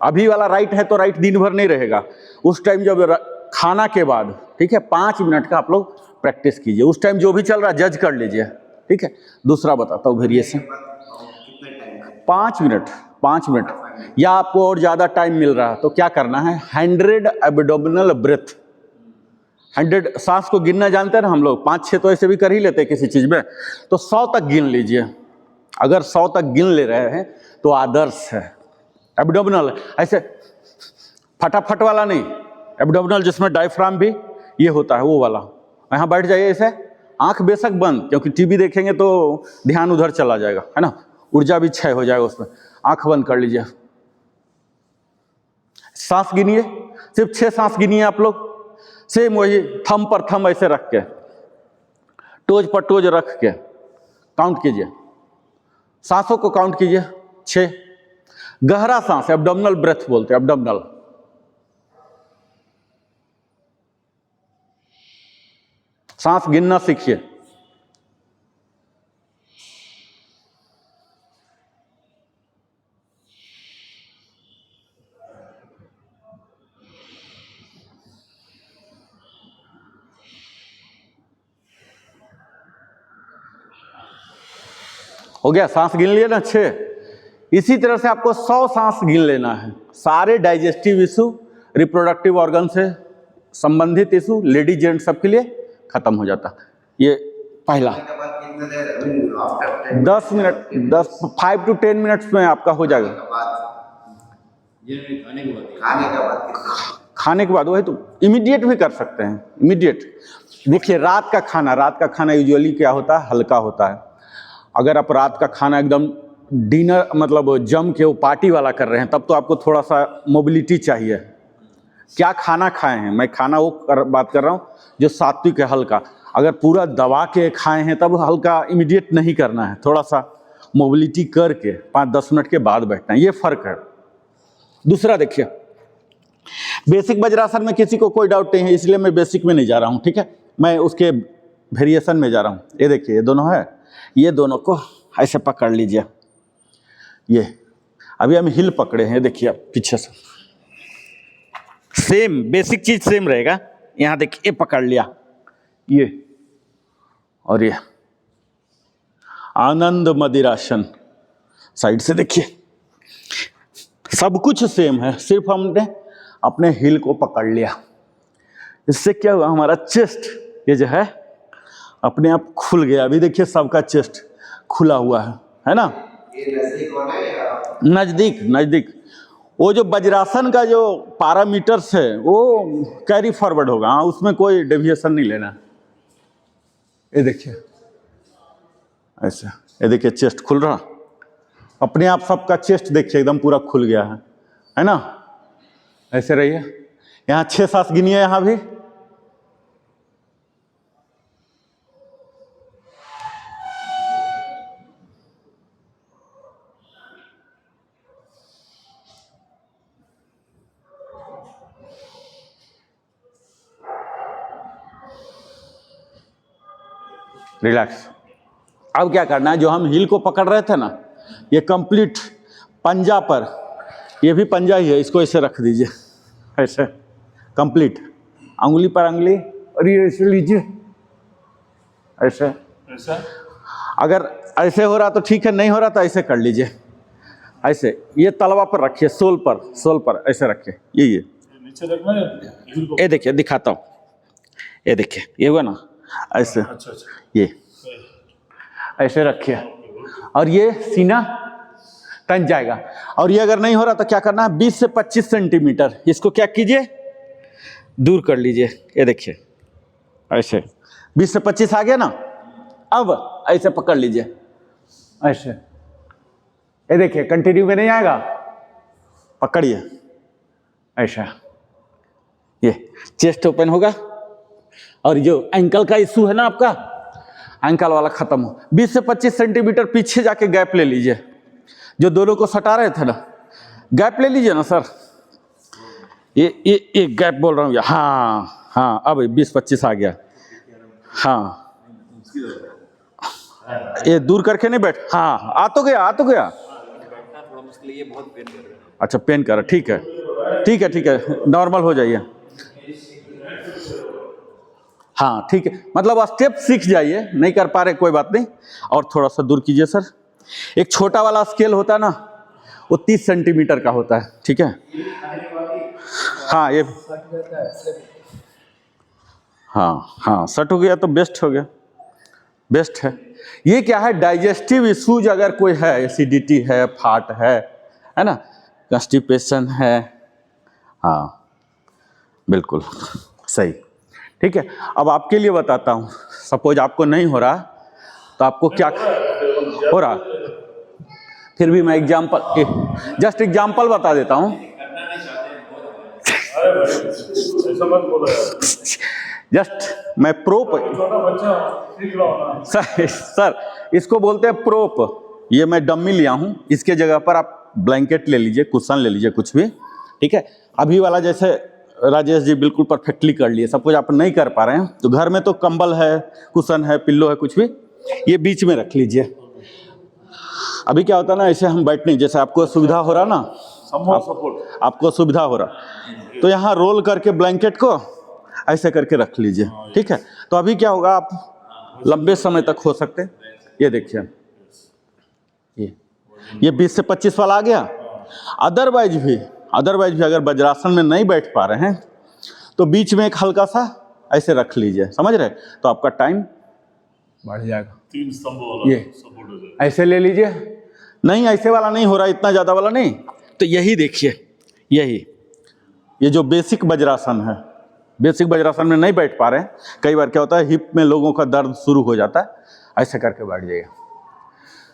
अभी वाला राइट है तो राइट दिन भर नहीं रहेगा, उस टाइम जब खाना के बाद, ठीक है, 5 मिनट का आप लोग प्रैक्टिस कीजिए। उस टाइम जो भी चल रहा है जज कर लीजिए, ठीक है। दूसरा बताता हूँ वेरिएशन, 5 मिनट, या आपको और ज़्यादा टाइम मिल रहा है तो क्या करना है, 100 एब्डोमिनल ब्रेथ। 100 सांस को गिनना जानते हैं ना हम लोग, 5-6 तो ऐसे भी कर ही लेते हैं किसी चीज़ में, तो 100 तक गिन लीजिए। अगर 100 तक गिन ले रहे हैं तो आदर्श है। एब्डोमिनल ऐसे फटाफट वाला नहीं, एब्डोमिनल जिसमें डायफ्राम भी ये होता है, वो वाला। यहाँ बैठ जाइए ऐसे, आंख बेशक बंद, क्योंकि टीवी देखेंगे तो ध्यान उधर चला जाएगा, है ना, ऊर्जा भी क्षय हो जाएगा उसमें। आंख बंद कर लीजिए, सांस गिनिए, सिर्फ 6 सांस गिनिए आप लोग। सेम वही थंब पर थंब ऐसे रख के, टोज पर टोज रख के काउंट कीजिए, सांसों को काउंट कीजिए, 6। गहरा सांस, एब्डोमिनल ब्रेथ बोलते हैं, एब्डोमिनल। सांस गिनना सीखिए। हो गया, सांस गिन लिए ना 6। इसी तरह से आपको 100 सांस गिन लेना है। सारे डाइजेस्टिव इशू, रिप्रोडक्टिव ऑर्गन से संबंधित इशू, लेडीज जेंट्स सबके लिए खत्म हो जाता। ये पहला 10 मिनट, 5 to 10 मिनट्स में आपका हो जाएगा। खाने के बाद वही तो इमीडिएट भी कर सकते हैं, इमीडिएट। देखिए रात का खाना यूजुअली क्या होता है, हल्का होता है। अगर आप रात का खाना एकदम डिनर मतलब जम के वो पार्टी वाला कर रहे हैं, तब तो आपको थोड़ा सा मोबिलिटी चाहिए। क्या खाना खाए हैं, मैं खाना बात कर रहा हूँ जो सात्विक है, हल्का। अगर पूरा दबा के खाए हैं तब हल्का इमीडिएट नहीं करना है, थोड़ा सा मोबिलिटी करके 5-10 मिनट के बाद बैठना है, ये फर्क है। दूसरा देखिए, बेसिक वज्रासन में किसी को कोई डाउट नहीं है, इसलिए मैं बेसिक में नहीं जा रहा हूँ, ठीक है, मैं उसके वेरिएशन में जा रहा हूँ। ये देखिए, ये दोनों है, ये दोनों को ऐसे पकड़ लीजिए। ये अभी हम हिल पकड़े हैं, देखिए आप पीछे से, सेम बेसिक चीज सेम रहेगा। यहां देखिए, ये पकड़ लिया, ये और ये आनंद मदिरासन। साइड से देखिए, सब कुछ सेम है, सिर्फ हमने अपने हिल को पकड़ लिया। इससे क्या हुआ, हमारा चेस्ट ये जो है अपने आप खुल गया। अभी देखिए सबका चेस्ट खुला हुआ है ना। नजदीक वो जो वज्रासन का जो पैरामीटर्स है वो कैरी फॉरवर्ड होगा। हाँ, उसमें कोई डेविएशन नहीं लेना। ये देखिए ऐसा, ये देखिए चेस्ट खुल रहा अपने आप, सबका चेस्ट देखिए एकदम पूरा खुल गया है ना। ऐसे रहिए, यहाँ 6 सांस गिनिए, यहाँ भी रिलैक्स। अब क्या करना है, जो हम हिल को पकड़ रहे थे ना, ये कंप्लीट पंजा पर, ये भी पंजा ही है, इसको ऐसे रख दीजिए, ऐसे कंप्लीट अंगुली पर अंगुली, और ये ऐसे लीजिए, ऐसे ऐसा। अगर ऐसे हो रहा तो ठीक है, नहीं हो रहा तो ऐसे कर लीजिए, ऐसे। ये तलवा पर रखिए, सोल पर ऐसे रखिए, ये नीचे रखना। ये देखिए, दिखाता हूँ, ये देखिए, ये हुआ ना ऐसे। अच्छा। ये ऐसे रखिए, और ये सीना तन जाएगा। और ये अगर नहीं हो रहा तो क्या करना है, 20 से 25 सेंटीमीटर इसको क्या कीजिए, दूर कर लीजिए। ये देखिए ऐसे 20 से 25 आ गया ना। अब ऐसे पकड़ लीजिए, ऐसे। ये देखिए कंटिन्यू में नहीं आएगा, पकड़िए ऐसा। ये चेस्ट ओपन होगा, और जो एंकल का इशू है ना आपका, एंकल वाला खत्म हो। 20 से 25 सेंटीमीटर पीछे जाके गैप ले लीजिए, जो दोनों को सटा रहे थे ना, गैप ले लीजिए ना सर। ये गैप बोल रहा हूँ, हाँ, अब 20-25 आ गया। हाँ, ये दूर करके नहीं बैठ, हाँ, आ तो गया। अच्छा, पेन कर रहा, ठीक है, नॉर्मल हो जाइए। हाँ ठीक है, मतलब स्टेप सीख जाइए, नहीं कर पा रहे कोई बात नहीं। और थोड़ा सा दूर कीजिए सर। एक छोटा वाला स्केल होता है ना, वो 30 सेंटीमीटर का होता है, ठीक है। हाँ, ये हाँ सेट हो गया तो बेस्ट हो गया, बेस्ट है। ये क्या है, डाइजेस्टिव इश्यूज अगर कोई है, एसिडिटी है, फाट है ना, कॉन्स्टिपेशन है, हाँ बिल्कुल सही, ठीक है। अब आपके लिए बताता हूँ, सपोज आपको नहीं हो रहा तो आपको क्या हो रहा, फिर भी मैं जस्ट एग्जाम्पल बता देता हूँ। जस्ट मैं प्रोप, सर इसको बोलते हैं प्रोप। ये मैं डम्मी लिया हूँ, इसके जगह पर आप ब्लैंकेट ले लीजिए, कुशन ले लीजिए, कुछ भी, ठीक है। अभी वाला जैसे राजेश जी बिल्कुल परफेक्टली कर लिए, सब कुछ आप नहीं कर पा रहे हैं तो घर में तो कंबल है, कुशन है, पिल्लो है, कुछ भी ये बीच में रख लीजिए। अभी क्या होता है ना, ऐसे हम बैठने, जैसे आपको सुविधा हो रहा ना, आपको सुविधा हो रहा तो यहाँ रोल करके ब्लैंकेट को ऐसे करके रख लीजिए, ठीक है। तो अभी क्या होगा, आप लंबे समय तक हो सकते हैं। ये देखिए, ये 20 से 25 वाला आ गया। अदरवाइज भी अगर वज्रासन में नहीं बैठ पा रहे हैं तो बीच में एक हल्का सा ऐसे रख लीजिए, समझ रहे, तो आपका टाइम बढ़ जाएगा। 3 स्तंभ वाला ये सपोर्ट हो जाएगा। ऐसे ले लीजिए, नहीं ऐसे वाला नहीं हो रहा, इतना ज़्यादा वाला नहीं, तो यही देखिए, ये जो बेसिक वज्रासन है, बेसिक वज्रासन में नहीं बैठ पा रहे हैं, कई बार क्या होता है हिप में लोगों का दर्द शुरू हो जाता है, ऐसे करके बैठ जाइए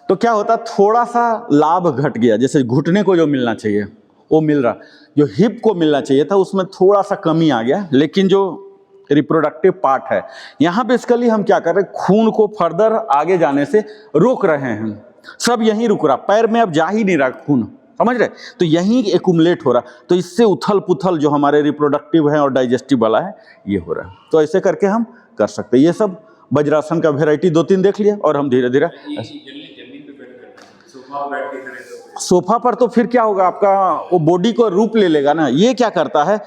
तो क्या होता है, थोड़ा सा लाभ घट गया, जैसे घुटने को जो मिलना चाहिए वो मिल रहा, जो हिप को मिलना चाहिए था उसमें थोड़ा सा कमी आ गया, लेकिन जो रिप्रोडक्टिव पार्ट है यहाँ बेसिकली हम क्या कर रहे हैं, खून को फर्दर आगे जाने से रोक रहे हैं, सब यहीं रुक रहा, पैर में अब जा ही नहीं रहा खून, समझ रहे, तो यहीं एक्यूमुलेट हो रहा, तो इससे उथल पुथल जो हमारे रिप्रोडक्टिव है और डाइजेस्टिव वाला है ये हो रहा है। तो ऐसे करके हम कर सकते हैं। ये सब वज्रासन का वेराइटी 2-3 देख लिया और हम धीरे धीरे सोफा पर, तो फिर क्या होगा, आपका वो बॉडी को रूप ले लेगा ना। ये क्या करता है,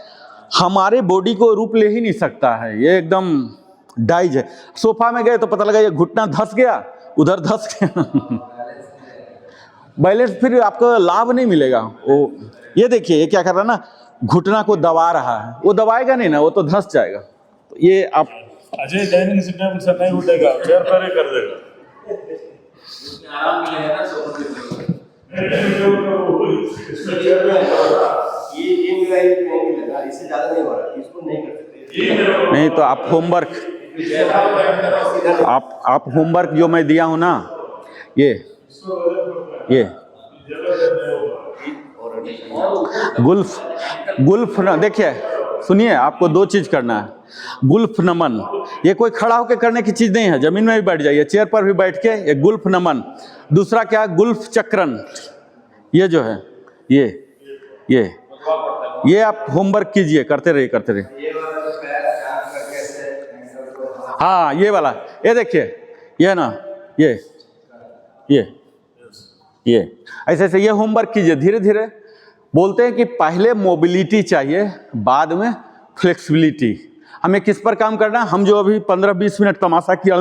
हमारे बॉडी को रूप ले ही नहीं सकता है, ये एकदम डाइज है। सोफा में गए तो पता लगा ये घुटना धस गया, उधर धस गया बैलेंस, फिर आपको लाभ नहीं मिलेगा। वो ये देखिए, ये क्या कर रहा है ना, घुटना को दबा रहा है, वो दबाएगा नहीं ना, वो तो धस जाएगा। तो ये आप अजय डाइनिंग सीट से नहीं उठेगा, चेयर पर ही कर देगा। आराम मिलेगा ना सोफे पे। ये मेरा एक नहीं लगा, इससे ज्यादा नहीं हो रहा, इसको नहीं कर सकते। नहीं तो आप होमवर्क जो मैं दिया हूँ ना, ये गुल्फ ना, देखिए सुनिए, आपको 2 चीज करना है। गुल्फ नमन, ये कोई खड़ा होकर करने की चीज नहीं है, जमीन में भी बैठ जाइए, चेयर पर भी बैठ के ये गुल्फ नमन। दूसरा क्या, गुल्फ चक्रण, ये जो है ये आप होमवर्क कीजिए, करते रहिए। हाँ ये वाला, ये देखिए, ये ना, ये ऐसे ये होमवर्क कीजिए धीरे धीरे। बोलते हैं कि पहले मोबिलिटी चाहिए, बाद में फ्लेक्सिबिलिटी। हमें किस पर काम करना है, हम जो अभी 15-20 मिनट तमाशा किया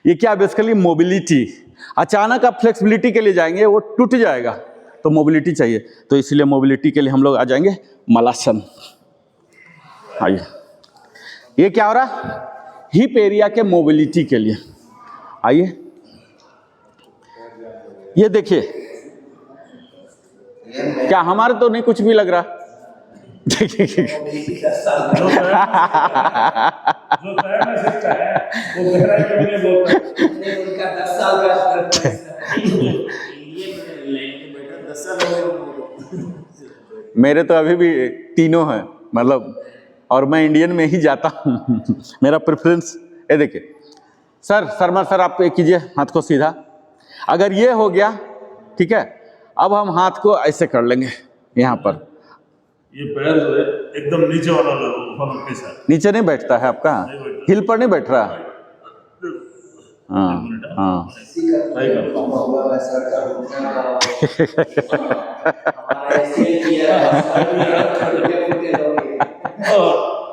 ये क्या, बेसिकली मोबिलिटी। अचानक आप फ्लेक्सिबिलिटी के लिए जाएंगे वो टूट जाएगा, तो मोबिलिटी चाहिए, तो इसलिए मोबिलिटी के लिए हम लोग आ जाएंगे मलासन। आइए, ये क्या हो रहा, हिप एरिया के मोबिलिटी के लिए। आइए, ये देखिए, क्या हमारे तो नहीं कुछ भी लग रहा, देखिए जो तैरना सीखता है वो गहराई में नहीं बोलता। उनका 10 साल का ये बेटा 10 साल मेरे तो अभी भी तीनों हैं, मतलब, और मैं इंडियन में ही जाता हूँ मेरा प्रेफरेंस। ये देखिए शर्मा सर, आप कीजिए हाथ को सीधा। अगर ये हो गया, ठीक है, अब हम हाथ को ऐसे कर लेंगे यहाँ पर। ये पैर जो है एकदम नीचे वाला वाला कैसा, नीचे नहीं बैठता है आपका, हिल पर नहीं बैठ रहा। हाँ ट्राई करो।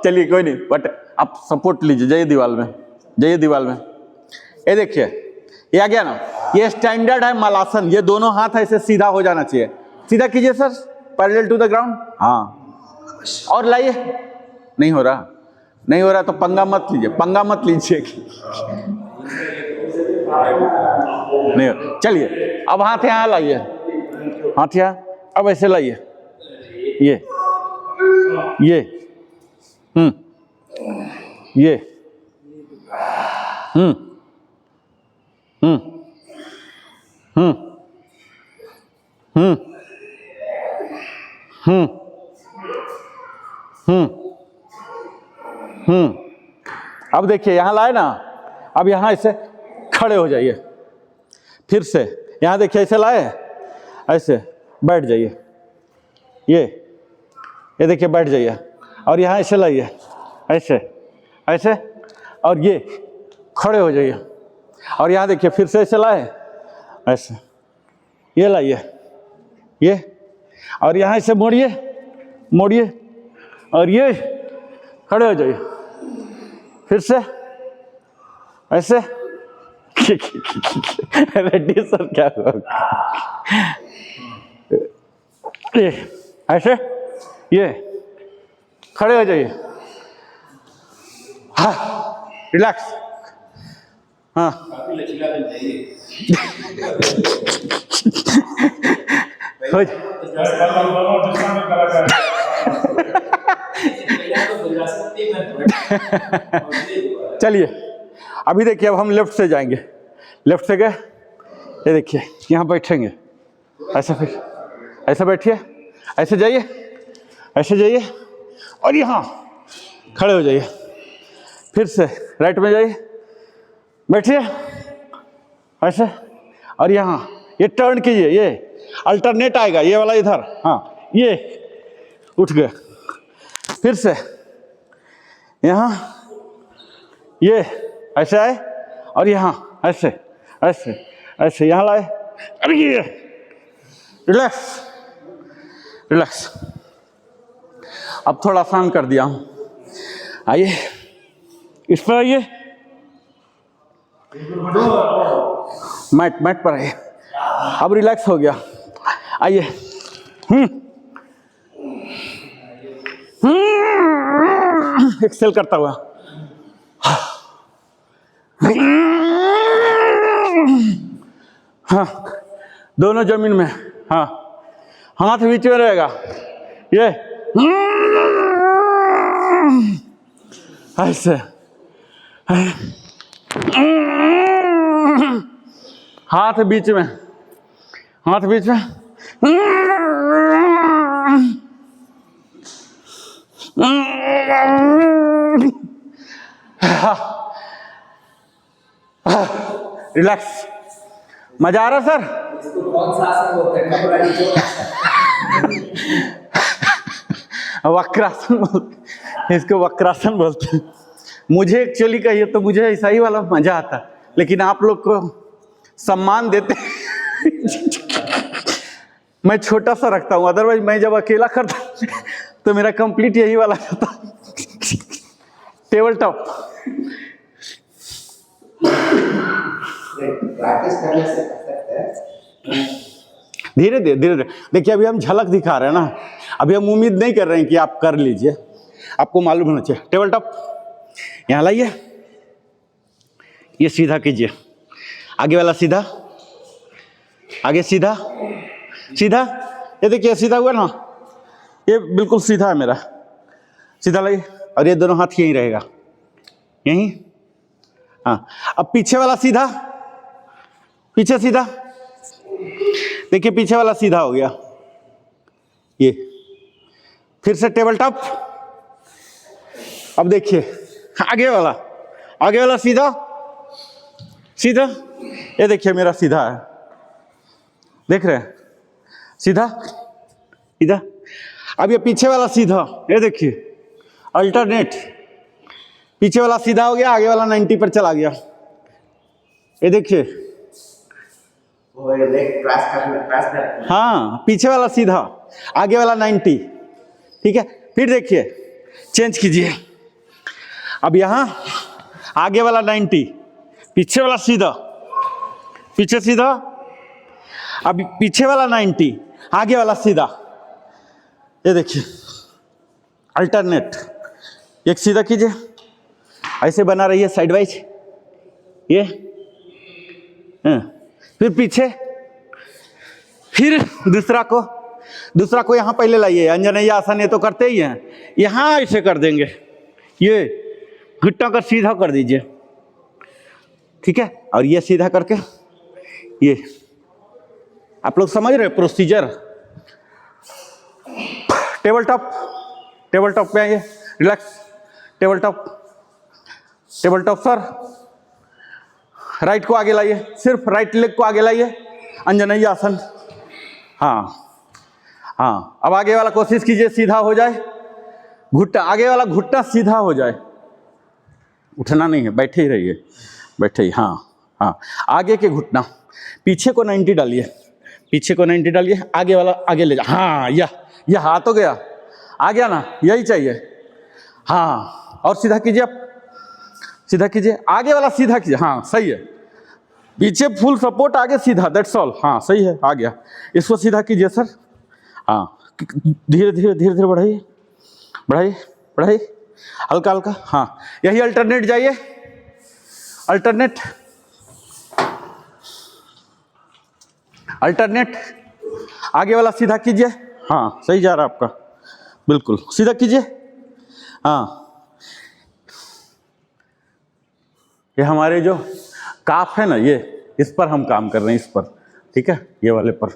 चलिए कोई नहीं, बट आप सपोर्ट लीजिए, जाइए दीवार में। ये देखिए, ये आ गया ना, ये स्टैंडर्ड है मलासन। ये दोनों हाथ ऐसे सीधा हो जाना चाहिए, सीधा कीजिए sir, parallel to the ground. हाँ, और लाइए, नहीं हो रहा तो पंगा मत लीजिए नहीं हो। चलिए अब हाथ यहाँ लाइए, हाथ यहाँ, अब ऐसे लाइए, ये अब देखिए यहाँ लाए ना, अब यहाँ ऐसे खड़े हो जाइए, फिर से यहाँ देखिए ऐसे लाए, ऐसे बैठ जाइए, ये देखिए बैठ जाइए और यहाँ ऐसे लाइए, ऐसे ऐसे, और ये खड़े हो जाइए और यहाँ देखिए फिर से ऐसे लाए, ऐसे ये लाइए ये, और यहाँ ऐसे मोड़िए मोड़िए और ये खड़े हो जाइए, फिर से ऐसे। रेड्डी सर क्या हुआ? ये ऐसे, ये खड़े हो जाइए, हाँ रिलैक्स, हाँ काफी लचीलापन चाहिए। हो दोनों दिशा में करा जाए। चलिए अभी देखिए, अब हम लेफ्ट से जाएंगे, लेफ्ट से गए, ये देखिए यहाँ बैठेंगे, ऐसे फिर ऐसे बैठिए, ऐसे जाइए, ऐसे जाइए और यहाँ खड़े हो जाइए, फिर से राइट में जाइए, बैठिए ऐसे, और यहाँ ये टर्न कीजिए, ये अल्टरनेट आएगा, ये वाला इधर, हाँ ये उठ गए, फिर से यहाँ ये ऐसे आए और यहाँ ऐसे ऐसे ऐसे यहाँ लाए, अरे ये रिलैक्स रिलैक्स। अब थोड़ा आसान कर दिया हूँ, आइए इस पर आइए, मैट मैट पर आइए, अब रिलैक्स हो गया, आइए एक्सेल करता हुआ, हाँ दोनों जमीन में, हाँ हाथ बीच में रहेगा, ये ऐसे, हाथ बीच में, हाथ बीच में, रिलैक्स। मजा आ रहा सर? इसको कौन सा आसन बोलते हैं? कपड़ा वक्रासन बोलते, इसको वक्रासन बोलते हैं। मुझे एक्चुअली कहिए तो मुझे ऐसा ही वाला मजा आता, लेकिन आप लोग को सम्मान देते मैं छोटा सा रखता हूँ, अदरवाइज मैं जब अकेला करता तो मेरा कंप्लीट यही वाला था, टेबल टॉप। प्रैक्टिस करने से कर सकते हैं। धीरे धीरे धीरे धीरे देखिए, अभी हम झलक दिखा रहे हैं ना, अभी हम उम्मीद नहीं कर रहे हैं कि आप कर लीजिए, आपको मालूम होना चाहिए। टेबल टॉप यहाँ लाइए, ये सीधा कीजिए, आगे वाला सीधा, आगे सीधा सीधा, ये देखिए सीधा हुआ ना, ये बिल्कुल सीधा है मेरा, सीधा लाइए, और ये दोनों हाथ यहीं रहेगा, यहीं, हाँ। अब पीछे वाला सीधा, पीछे सीधा, देखिए पीछे वाला सीधा हो गया, ये फिर से टेबल टॉप। अब देखिए आगे वाला सीधा सीधा, ये देखिए मेरा सीधा है, देख रहे हैं, सीधा सीधा। अब ये पीछे वाला सीधा, ये देखिए अल्टरनेट, पीछे वाला सीधा हो गया, आगे वाला 90 पर चला गया, ये देखिए, वो लेग क्रॉस कर, हाँ पीछे वाला सीधा, आगे वाला 90, ठीक है। फिर देखिए चेंज कीजिए, अब यहाँ आगे वाला 90, पीछे वाला सीधा, पीछे सीधा, अब पीछे वाला 90, आगे वाला सीधा, ये देखिए अल्टरनेट। एक सीधा कीजिए, ऐसे बना रही है साइड वाइज, ये फिर पीछे, फिर दूसरा को यहाँ पहले लाइए, अंजनेया आसन ये तो करते ही हैं, यहाँ ऐसे कर देंगे, ये घुटनों को सीधा कर दीजिए, ठीक है, और ये सीधा करके, ये आप लोग समझ रहे प्रोसीजर। टेबल टॉप पे आइए, relax, table top sir, right को आगे लाइए, सिर्फ राइट लेग को आगे लाइए, अंजनेया आसन, हाँ। हाँ, अब आगे वाला कोशिश कीजिए सीधा हो जाए, घुटना आगे वाला घुटना सीधा हो जाए, उठना नहीं है, बैठे ही रहिए, बैठे ही। हाँ हाँ, आगे के घुटना, पीछे को 90 डालिए, पीछे को 90 डालिए, आगे वाला आगे ले जा। हाँ, यह हाथ हो गया, आ गया ना, यही चाहिए। हाँ, और सीधा कीजिए, आप सीधा कीजिए, आगे वाला सीधा कीजिए। हाँ, सही है, पीछे फुल सपोर्ट, आगे सीधा, दैट्स ऑल। हाँ, सही है, आ गया। इसको सीधा कीजिए सर। हाँ, धीरे धीरे धीरे धीरे बढ़ाइए, बढ़ाइए बढ़ाइए, हल्का हल्का। हाँ, यही अल्टरनेट जाइए, अल्टरनेट अल्टरनेट, आगे वाला सीधा कीजिए। हाँ, सही जा रहा है आपका, बिल्कुल सीधा कीजिए। हाँ, ये हमारे जो काफ है ना, ये इस पर हम काम कर रहे हैं, इस पर, ठीक है, ये वाले पर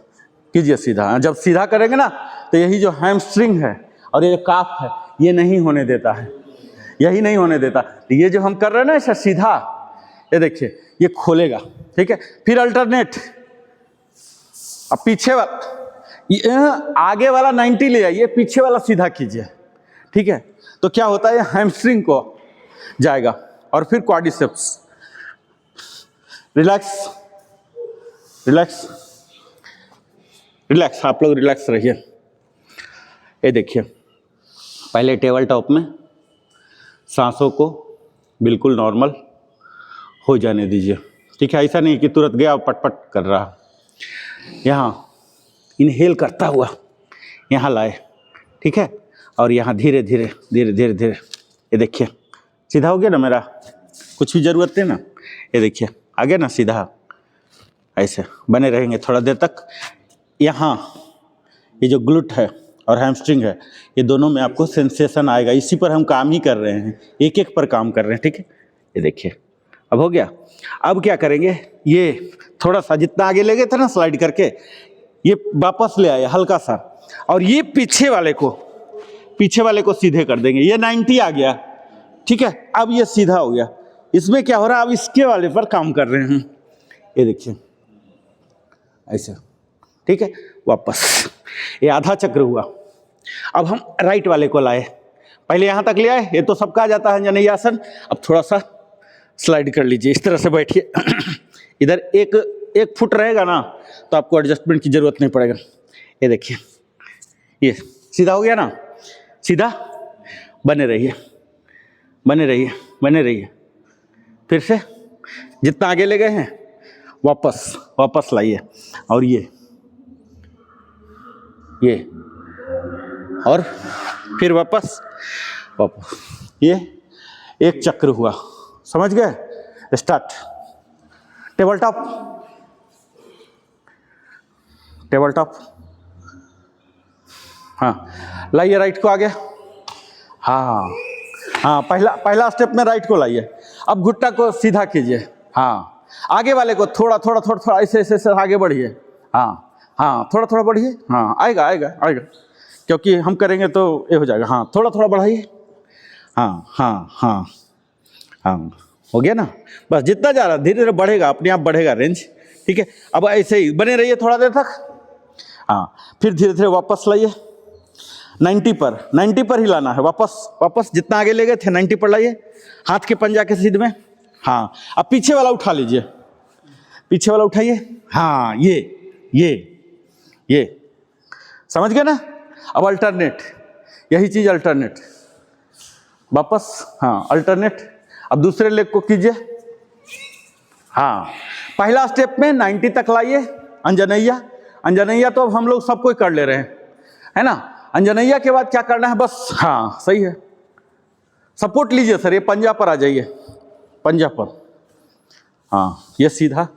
कीजिए सीधा। जब सीधा करेंगे ना तो यही जो हैमस्ट्रिंग है और ये जो काफ है, ये नहीं होने देता है, यही नहीं होने देता। तो ये जो हम कर रहे हैं ना ऐसा सीधा, ये देखिए ये खोलेगा, ठीक है। फिर अल्टरनेट, अब पीछे वाला, ये आगे वाला 90 ले आइए, पीछे वाला सीधा कीजिए, ठीक है। तो क्या होता है, ये हैमस्ट्रिंग को जाएगा। और फिर क्वाड्रिसेप्स, रिलैक्स रिलैक्स रिलैक्स, आप लोग रिलैक्स रहिए। ये देखिए, पहले टेबल टॉप में सांसों को बिल्कुल नॉर्मल हो जाने दीजिए, ठीक है। ऐसा नहीं कि तुरंत गया और पटपट कर रहा। यहाँ इनहेल करता हुआ यहाँ लाए, ठीक है, और यहाँ धीरे धीरे धीरे धीरे धीरे, ये देखिए सीधा हो गया ना मेरा, कुछ भी ज़रूरत नहीं ना। ये देखिए आ गया ना सीधा, ऐसे बने रहेंगे थोड़ा देर तक। यहाँ ये जो ग्लूट है और हैमस्ट्रिंग है, ये दोनों में आपको सेंसेशन आएगा। इसी पर हम काम ही कर रहे हैं, एक एक पर काम कर रहे हैं, ठीक है। ये देखिए अब हो गया। अब क्या करेंगे, ये थोड़ा सा जितना आगे ले गए थे ना स्लाइड करके, ये वापस ले आए हल्का सा, और ये पीछे वाले को सीधे कर देंगे। ये 90 आ गया, ठीक है। अब ये सीधा हो गया। इसमें क्या हो रहा है, अब इसके वाले पर काम कर रहे हैं, ये देखिए ऐसा, ठीक है। वापस ये आधा चक्र हुआ। अब हम राइट वाले को लाए, पहले यहाँ तक ले आए, ये तो सबका आ जाता है अंजनेय आसन। अब थोड़ा सा स्लाइड कर लीजिए, इस तरह से बैठिए। इधर एक फुट रहेगा ना तो आपको एडजस्टमेंट की जरूरत नहीं पड़ेगा। ये देखिए ये सीधा हो गया ना, सीधा बने रहिए, बने रहिए, बने रहिए। फिर से जितना आगे ले गए हैं वापस लाइए, और ये और फिर वापस, ये एक चक्र हुआ, समझ गए। Start, table top, table top. हाँ, लाइए राइट को आगे। हाँ हाँ, पहला स्टेप में राइट को लाइए। अब घुटना को सीधा कीजिए। हाँ, आगे वाले को थोड़ा ऐसे आगे बढ़िए। हाँ, थोड़ा बढ़िए। हाँ, आएगा, क्योंकि हम करेंगे तो ये हो जाएगा। हाँ, थोड़ा बढ़ाइए। हाँ, हो गया ना। बस जितना जा रहा धीरे धीरे बढ़ेगा, अपने आप बढ़ेगा रेंज, ठीक है। अब ऐसे ही बने रहिए थोड़ा देर तक। हाँ, फिर धीरे धीरे वापस लाइए 90 पर ही लाना है। वापस जितना आगे ले गए थे 90 पर लाइए, हाथ के पंजा के सीध में। हाँ, अब पीछे वाला उठा लीजिए, पीछे वाला उठाइए। हाँ, ये समझ गए ना। अब अल्टरनेट, यही चीज अल्टरनेट, वापस। हाँ, अल्टरनेट। अब दूसरे लेग को कीजिए। हाँ, पहला स्टेप में 90 तक लाइए, अंजनैया तो अब हम लोग सब कोई कर ले रहे हैं, है ना। अंजनैया के बाद क्या करना है, बस। हाँ, सही है, सपोर्ट लीजिए सर, ये पंजा पर आ जाइए, पंजा पर। हाँ, ये सीधा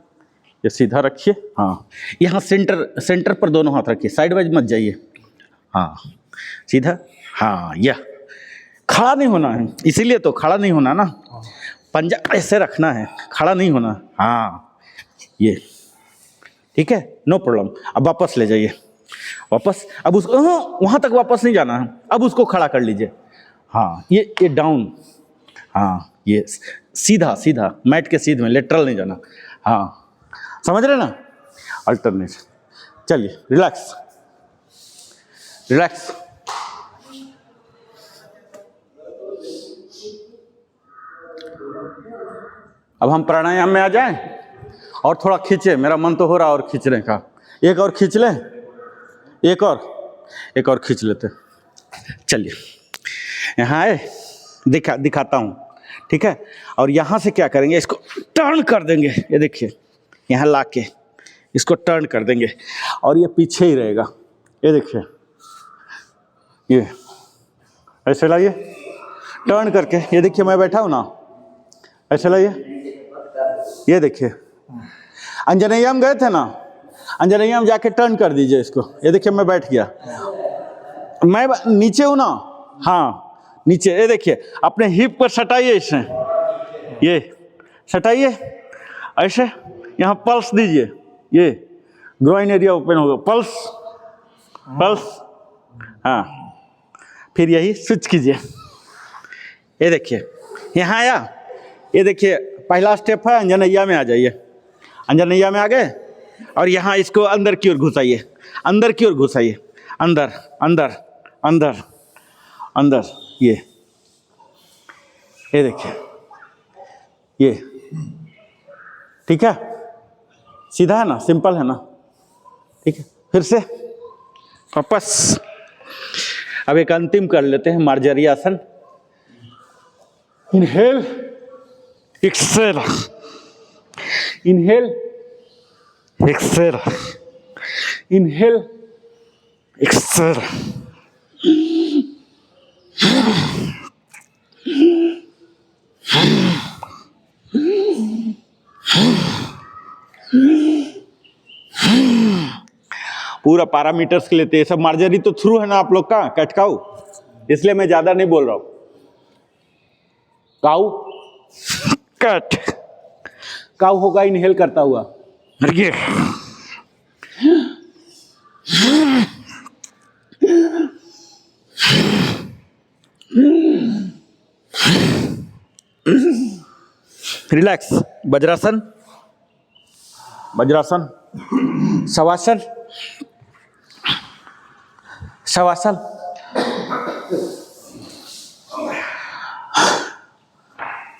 रखिए। हाँ, यहाँ सेंटर पर दोनों हाथ रखिए, साइड वाइज मत जाइए। हाँ, सीधा। हाँ, यह खड़ा नहीं होना है, इसीलिए तो खड़ा नहीं होना ना, पंजा ऐसे रखना है, खड़ा नहीं होना। हाँ, ये ठीक है, नो प्रॉब्लम। अब वापस ले जाइए, वापस। अब उसको वहाँ तक वापस नहीं जाना है, अब उसको खड़ा कर लीजिए। हाँ, ये डाउन। हाँ, ये सीधा मैट के सीध में, लेटरल नहीं जाना। हाँ, समझ रहे ना। अल्टरनेट, चलिए रिलैक्स, रिलैक्स। अब हम प्राणायाम में आ जाएं और थोड़ा खींचे, मेरा मन तो हो रहा और खींचने का। एक और खींच लें, एक और खींच लेते। चलिए यहाँ आए, दिखाता हूँ, ठीक है। और यहाँ से क्या करेंगे, इसको टर्न कर देंगे, ये देखिए यहाँ ला के इसको टर्न कर देंगे और ये पीछे ही रहेगा। ये देखिए, ये ऐसे लाइए, टर्न करके, ये देखिए मैं बैठा हूँ ना, ऐसे लाइए, ये देखिए अंजनेयम गए थे ना, अंजनेयम जाके टर्न कर दीजिए इसको। ये देखिए मैं बैठ गया, मैं नीचे हूँ ना, हाँ नीचे। ये देखिए अपने हिप पर सटाइए, इसे ये सटाइए ऐसे, यहाँ पल्स दीजिए, ये ग्रोइन एरिया ओपन होगा, पल्स पल्स, हाँ। फिर यही स्विच कीजिए, ये देखिए यहाँ आया, ये देखिए पहला स्टेप है, अंजनैया में आ जाइए, अंजनैया में आ गए और यहाँ इसको अंदर की ओर घुसाइए, अंदर की ओर घुसाइए, अंदर अंदर अंदर अंदर, ये देखिए, ये ठीक है, सीधा है ना, सिंपल है ना, ठीक है। फिर से वापस, अब एक अंतिम कर लेते हैं, Marjari asana. Inhale, exhale, inhale, exhale, inhale, exhale. पूरा पैरामीटर्स के लेते हैं सब। मार्जरी तो थ्रू है ना आप लोग का, कटकाऊ, इसलिए मैं ज्यादा नहीं बोल रहा हूं। काऊ, कट, काऊ होगा इनहेल करता हुआ, ये रिलैक्स। वज्रासन, वज्रासन, शवासन, शवासन,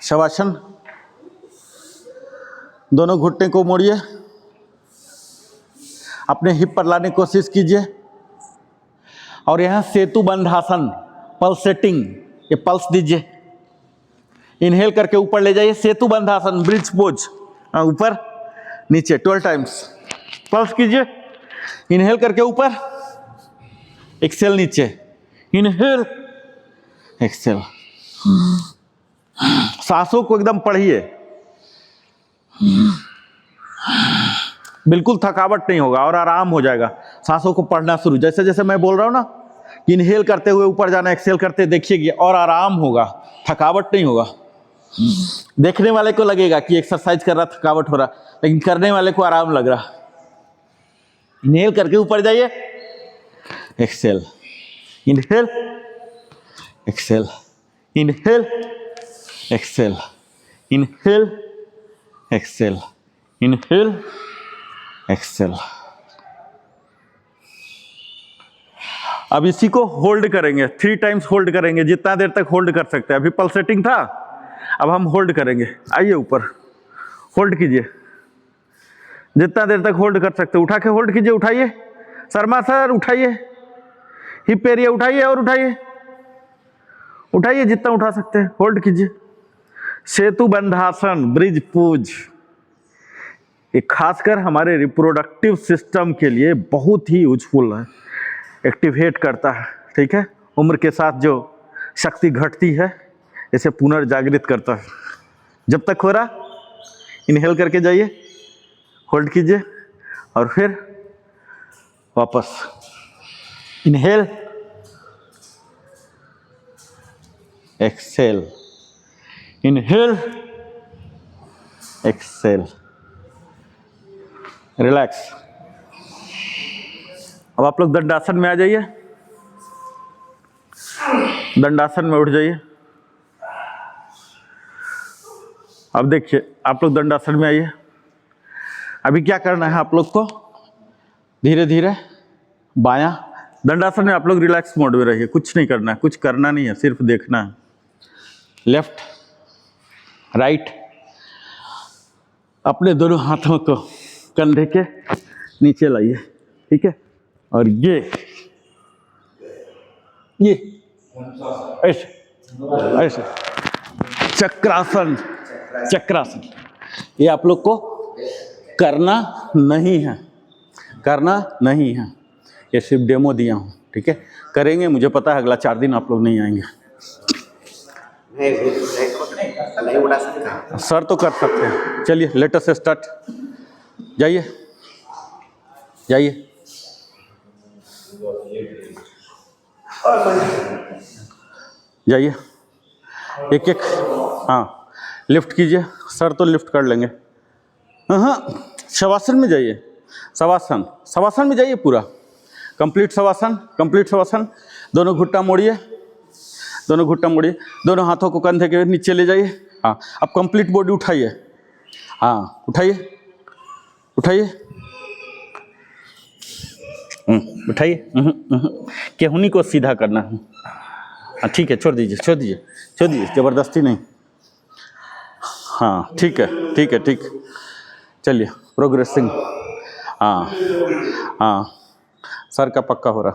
शवासन। दोनों घुटने को मोड़िए, अपने हिप पर लाने की कोशिश कीजिए और यहाँ सेतु बंधासन, पल्सेटिंग, ये पल्स दीजिए, इनहेल करके ऊपर ले जाइए, सेतु बंधासन, ब्रिज पोज, ऊपर नीचे 12 टाइम्स, पल्स कीजिए, इनहेल करके ऊपर, एक्सेल नीचे, इनहेल, एक्सेल। सांसों को एकदम पढ़िए, बिल्कुल थकावट नहीं होगा और आराम हो जाएगा। सांसों को पढ़ना शुरू, जैसे जैसे मैं बोल रहा हूं ना, इनहेल करते हुए ऊपर जाना, एक्सेल करते देखिएगा और आराम होगा, थकावट नहीं होगा। देखने वाले को लगेगा कि एक्सरसाइज कर रहा, थकावट हो रहा, लेकिन करने वाले को आराम लग रहा। इनहेल करके ऊपर जाइए, exhale, inhale, exhale, inhale, exhale, inhale, exhale, inhale, exhale. अब इसी को होल्ड करेंगे, 3 टाइम्स होल्ड करेंगे, जितना देर तक होल्ड कर सकते हैं। अभी पल्सेटिंग था, अब हम होल्ड करेंगे। आइए ऊपर, होल्ड कीजिए, जितना देर तक होल्ड कर सकते हैं। उठा के होल्ड कीजिए, उठाइए, शर्मा सर उठाइए, हिप एरिया उठाइए और उठाइए, उठाइए जितना उठा सकते हैं, होल्ड कीजिए। सेतु बंधासन, ब्रिज पोज, ये खासकर हमारे रिप्रोडक्टिव सिस्टम के लिए बहुत ही यूजफुल है, एक्टिवेट करता है, ठीक है। उम्र के साथ जो शक्ति घटती है, इसे पुनर्जागृत करता है। जब तक हो रहा, इनहेल करके जाइए, होल्ड कीजिए और फिर वापस inhale, exhale, inhale, exhale, relax. अब आप लोग दंडासन में आ जाइए, दंडासन में उठ जाइए। अब देखिए आप लोग दंडासन में आइए। अभी क्या करना है आप लोग को, धीरे धीरे बायां दंडासन में आप लोग रिलैक्स मोड में रहिए, कुछ नहीं करना है, कुछ करना नहीं है, सिर्फ देखना है। लेफ्ट राइट, अपने दोनों हाथों को कंधे के नीचे लाइए, ठीक है। और ये ऐसे ऐसे चक्रासन, चक्रासन ये आप लोग को करना नहीं है, करना नहीं है, ये सिर्फ डेमो दिया हूँ, ठीक है। करेंगे, मुझे पता है अगला 4 दिन आप लोग नहीं आएंगे। नहीं उड़ा सकता। सर तो कर सकते हैं। चलिए लेट अस स्टार्ट। जाइए जाइए, जाइए, एक एक, हाँ लिफ्ट कीजिए। सर तो लिफ्ट कर लेंगे। हाँ, शवासन में जाइए, शवासन, शवासन में जाइए, पूरा कंप्लीट शवासन, कंप्लीट शवासन। दोनों घुट्टा मोड़िए, दोनों घुट्टा मोड़िए, दोनों हाथों को कंधे के नीचे ले जाइए। हाँ, अब कंप्लीट बॉडी उठाइए, हाँ उठाइए उठाइए, उठाइए, केहूनी को सीधा करना है। हाँ ठीक है, छोड़ दीजिए छोड़ दीजिए छोड़ दीजिए, ज़बरदस्ती नहीं। हाँ ठीक है ठीक है ठीक, चलिए प्रोग्रेसिंग। हाँ हाँ, सर का पक्का हो रहा,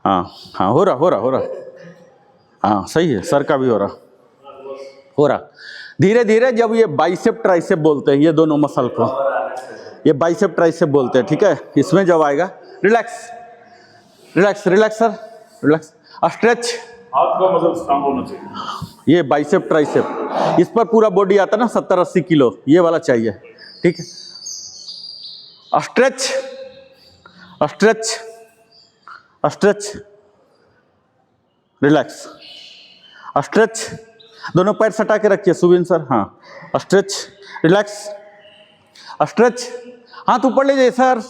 हाँ हाँ हो रहा, हाँ सही है, सर का भी हो रहा। धीरे धीरे, जब ये बाइसेप ट्राइसेप बोलते हैं, ये दोनों मसल को, ये बाइसेप ट्राइसेप बोलते हैं, ठीक है। इसमें जब आएगा, relax relax relax sir, relax, stretch, हाथ का मसल स्ट्रांग होना चाहिए। ये बाइसेप ट्राइसेप, इस पर पूरा बॉडी आता ना 70-80 किलो, ये वाला चाहिए, ठीक है। Stretch stretch stretch, relax, stretch, दोनों पैर सटा के रखिए सुबिन सर, हाँ स्ट्रेच, रिलैक्स, स्ट्रेच, हाथ ऊपर ले जाइए सर,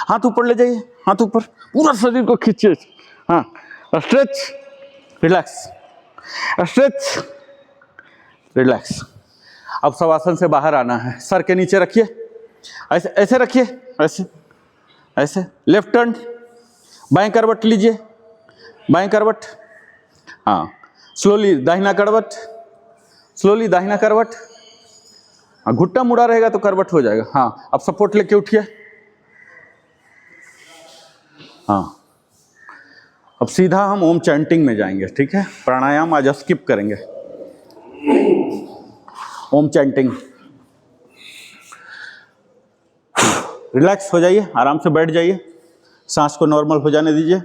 हाथ ऊपर ले जाइए, हाथ ऊपर, पूरा शरीर को खींचिए, हाँ स्ट्रेच, रिलैक्स, स्ट्रेच, रिलैक्स। अब शवासन से बाहर आना है, सर के नीचे रखिए, ऐसे ऐसे रखिए, ऐसे ऐसे, लेफ्ट टर्न, बाएं करवट लीजिए, बाएं करवट, हाँ स्लोली दाहिना करवट, स्लोली दाहिना करवट, हाँ घुट्टा मुड़ा रहेगा तो करवट हो जाएगा। हाँ अब सपोर्ट लेके उठिए, हाँ अब सीधा हम ओम चैंटिंग में जाएंगे, ठीक है। प्राणायाम आज स्किप करेंगे, ओम चैंटिंग। रिलैक्स हो जाइए, आराम से बैठ जाइए, सांस को नॉर्मल हो जाने दीजिए।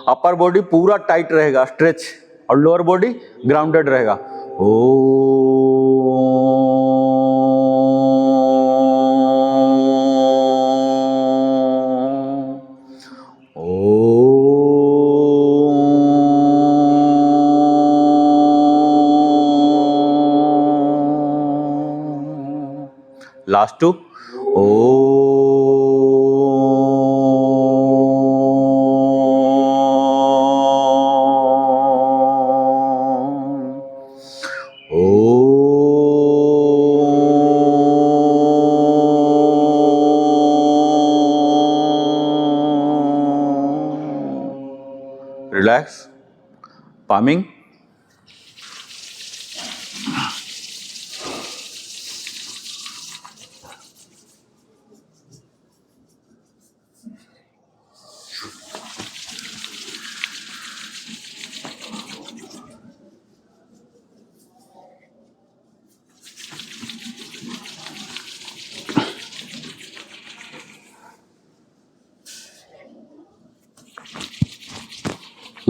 अपर बॉडी पूरा टाइट रहेगा, स्ट्रेच, और लोअर बॉडी ग्राउंडेड रहेगा। Last two relax, palming.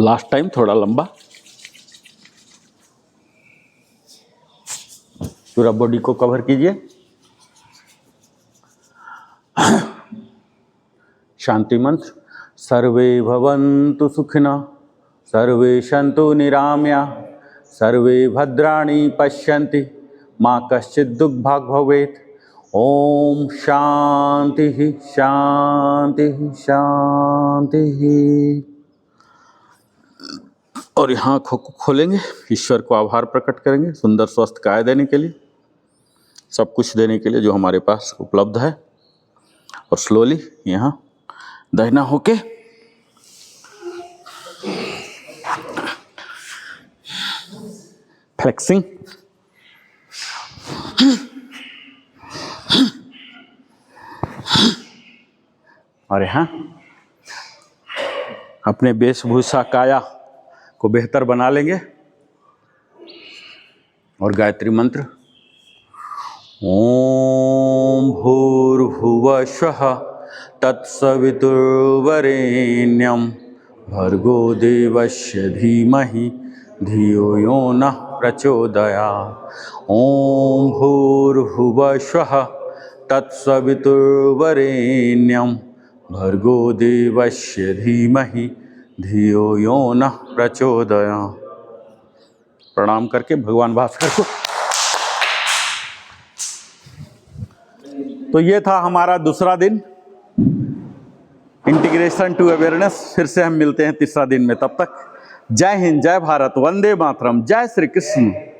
Last time थोड़ा लंबा। पूरा बॉडी को कवर कीजिए। शांति मंत्र। सर्वे भवन्तु सुखिनः, सर्वे सन्तु निरामया, सर्वे भद्राणि पश्यन्ति, माँ कश्चित् दुःखभाग् भवेत्। ओम शांति शांति शांति। और यहाँ आँखों को खोलेंगे, ईश्वर को आभार प्रकट करेंगे सुंदर स्वस्थ काय देने के लिए, सब कुछ देने के लिए जो हमारे पास उपलब्ध है। और स्लोली यहाँ दहना होके फ्लेक्सिंग। और यहाँ अपने वेशभूषा काया को बेहतर बना लेंगे। और गायत्री मंत्र। ओम भूर्भुवः स्वः तत्सवितुर्वरेण्यं भर्गो देवस्य धीमहि धियो यो नः प्रचोदयात्। ओम भूर्भुवः स्वः तत्सवितुर्वरेण्यं भर्गो देवस्य धीमहि धियो यो नः प्रचोदयात्। प्रणाम करके भगवान भास्कर को। तो ये था हमारा दूसरा दिन, इंटीग्रेशन टू अवेयरनेस। फिर से हम मिलते हैं तीसरा दिन में। तब तक जय हिंद, जय भारत, वंदे मातरम, जय श्री कृष्ण।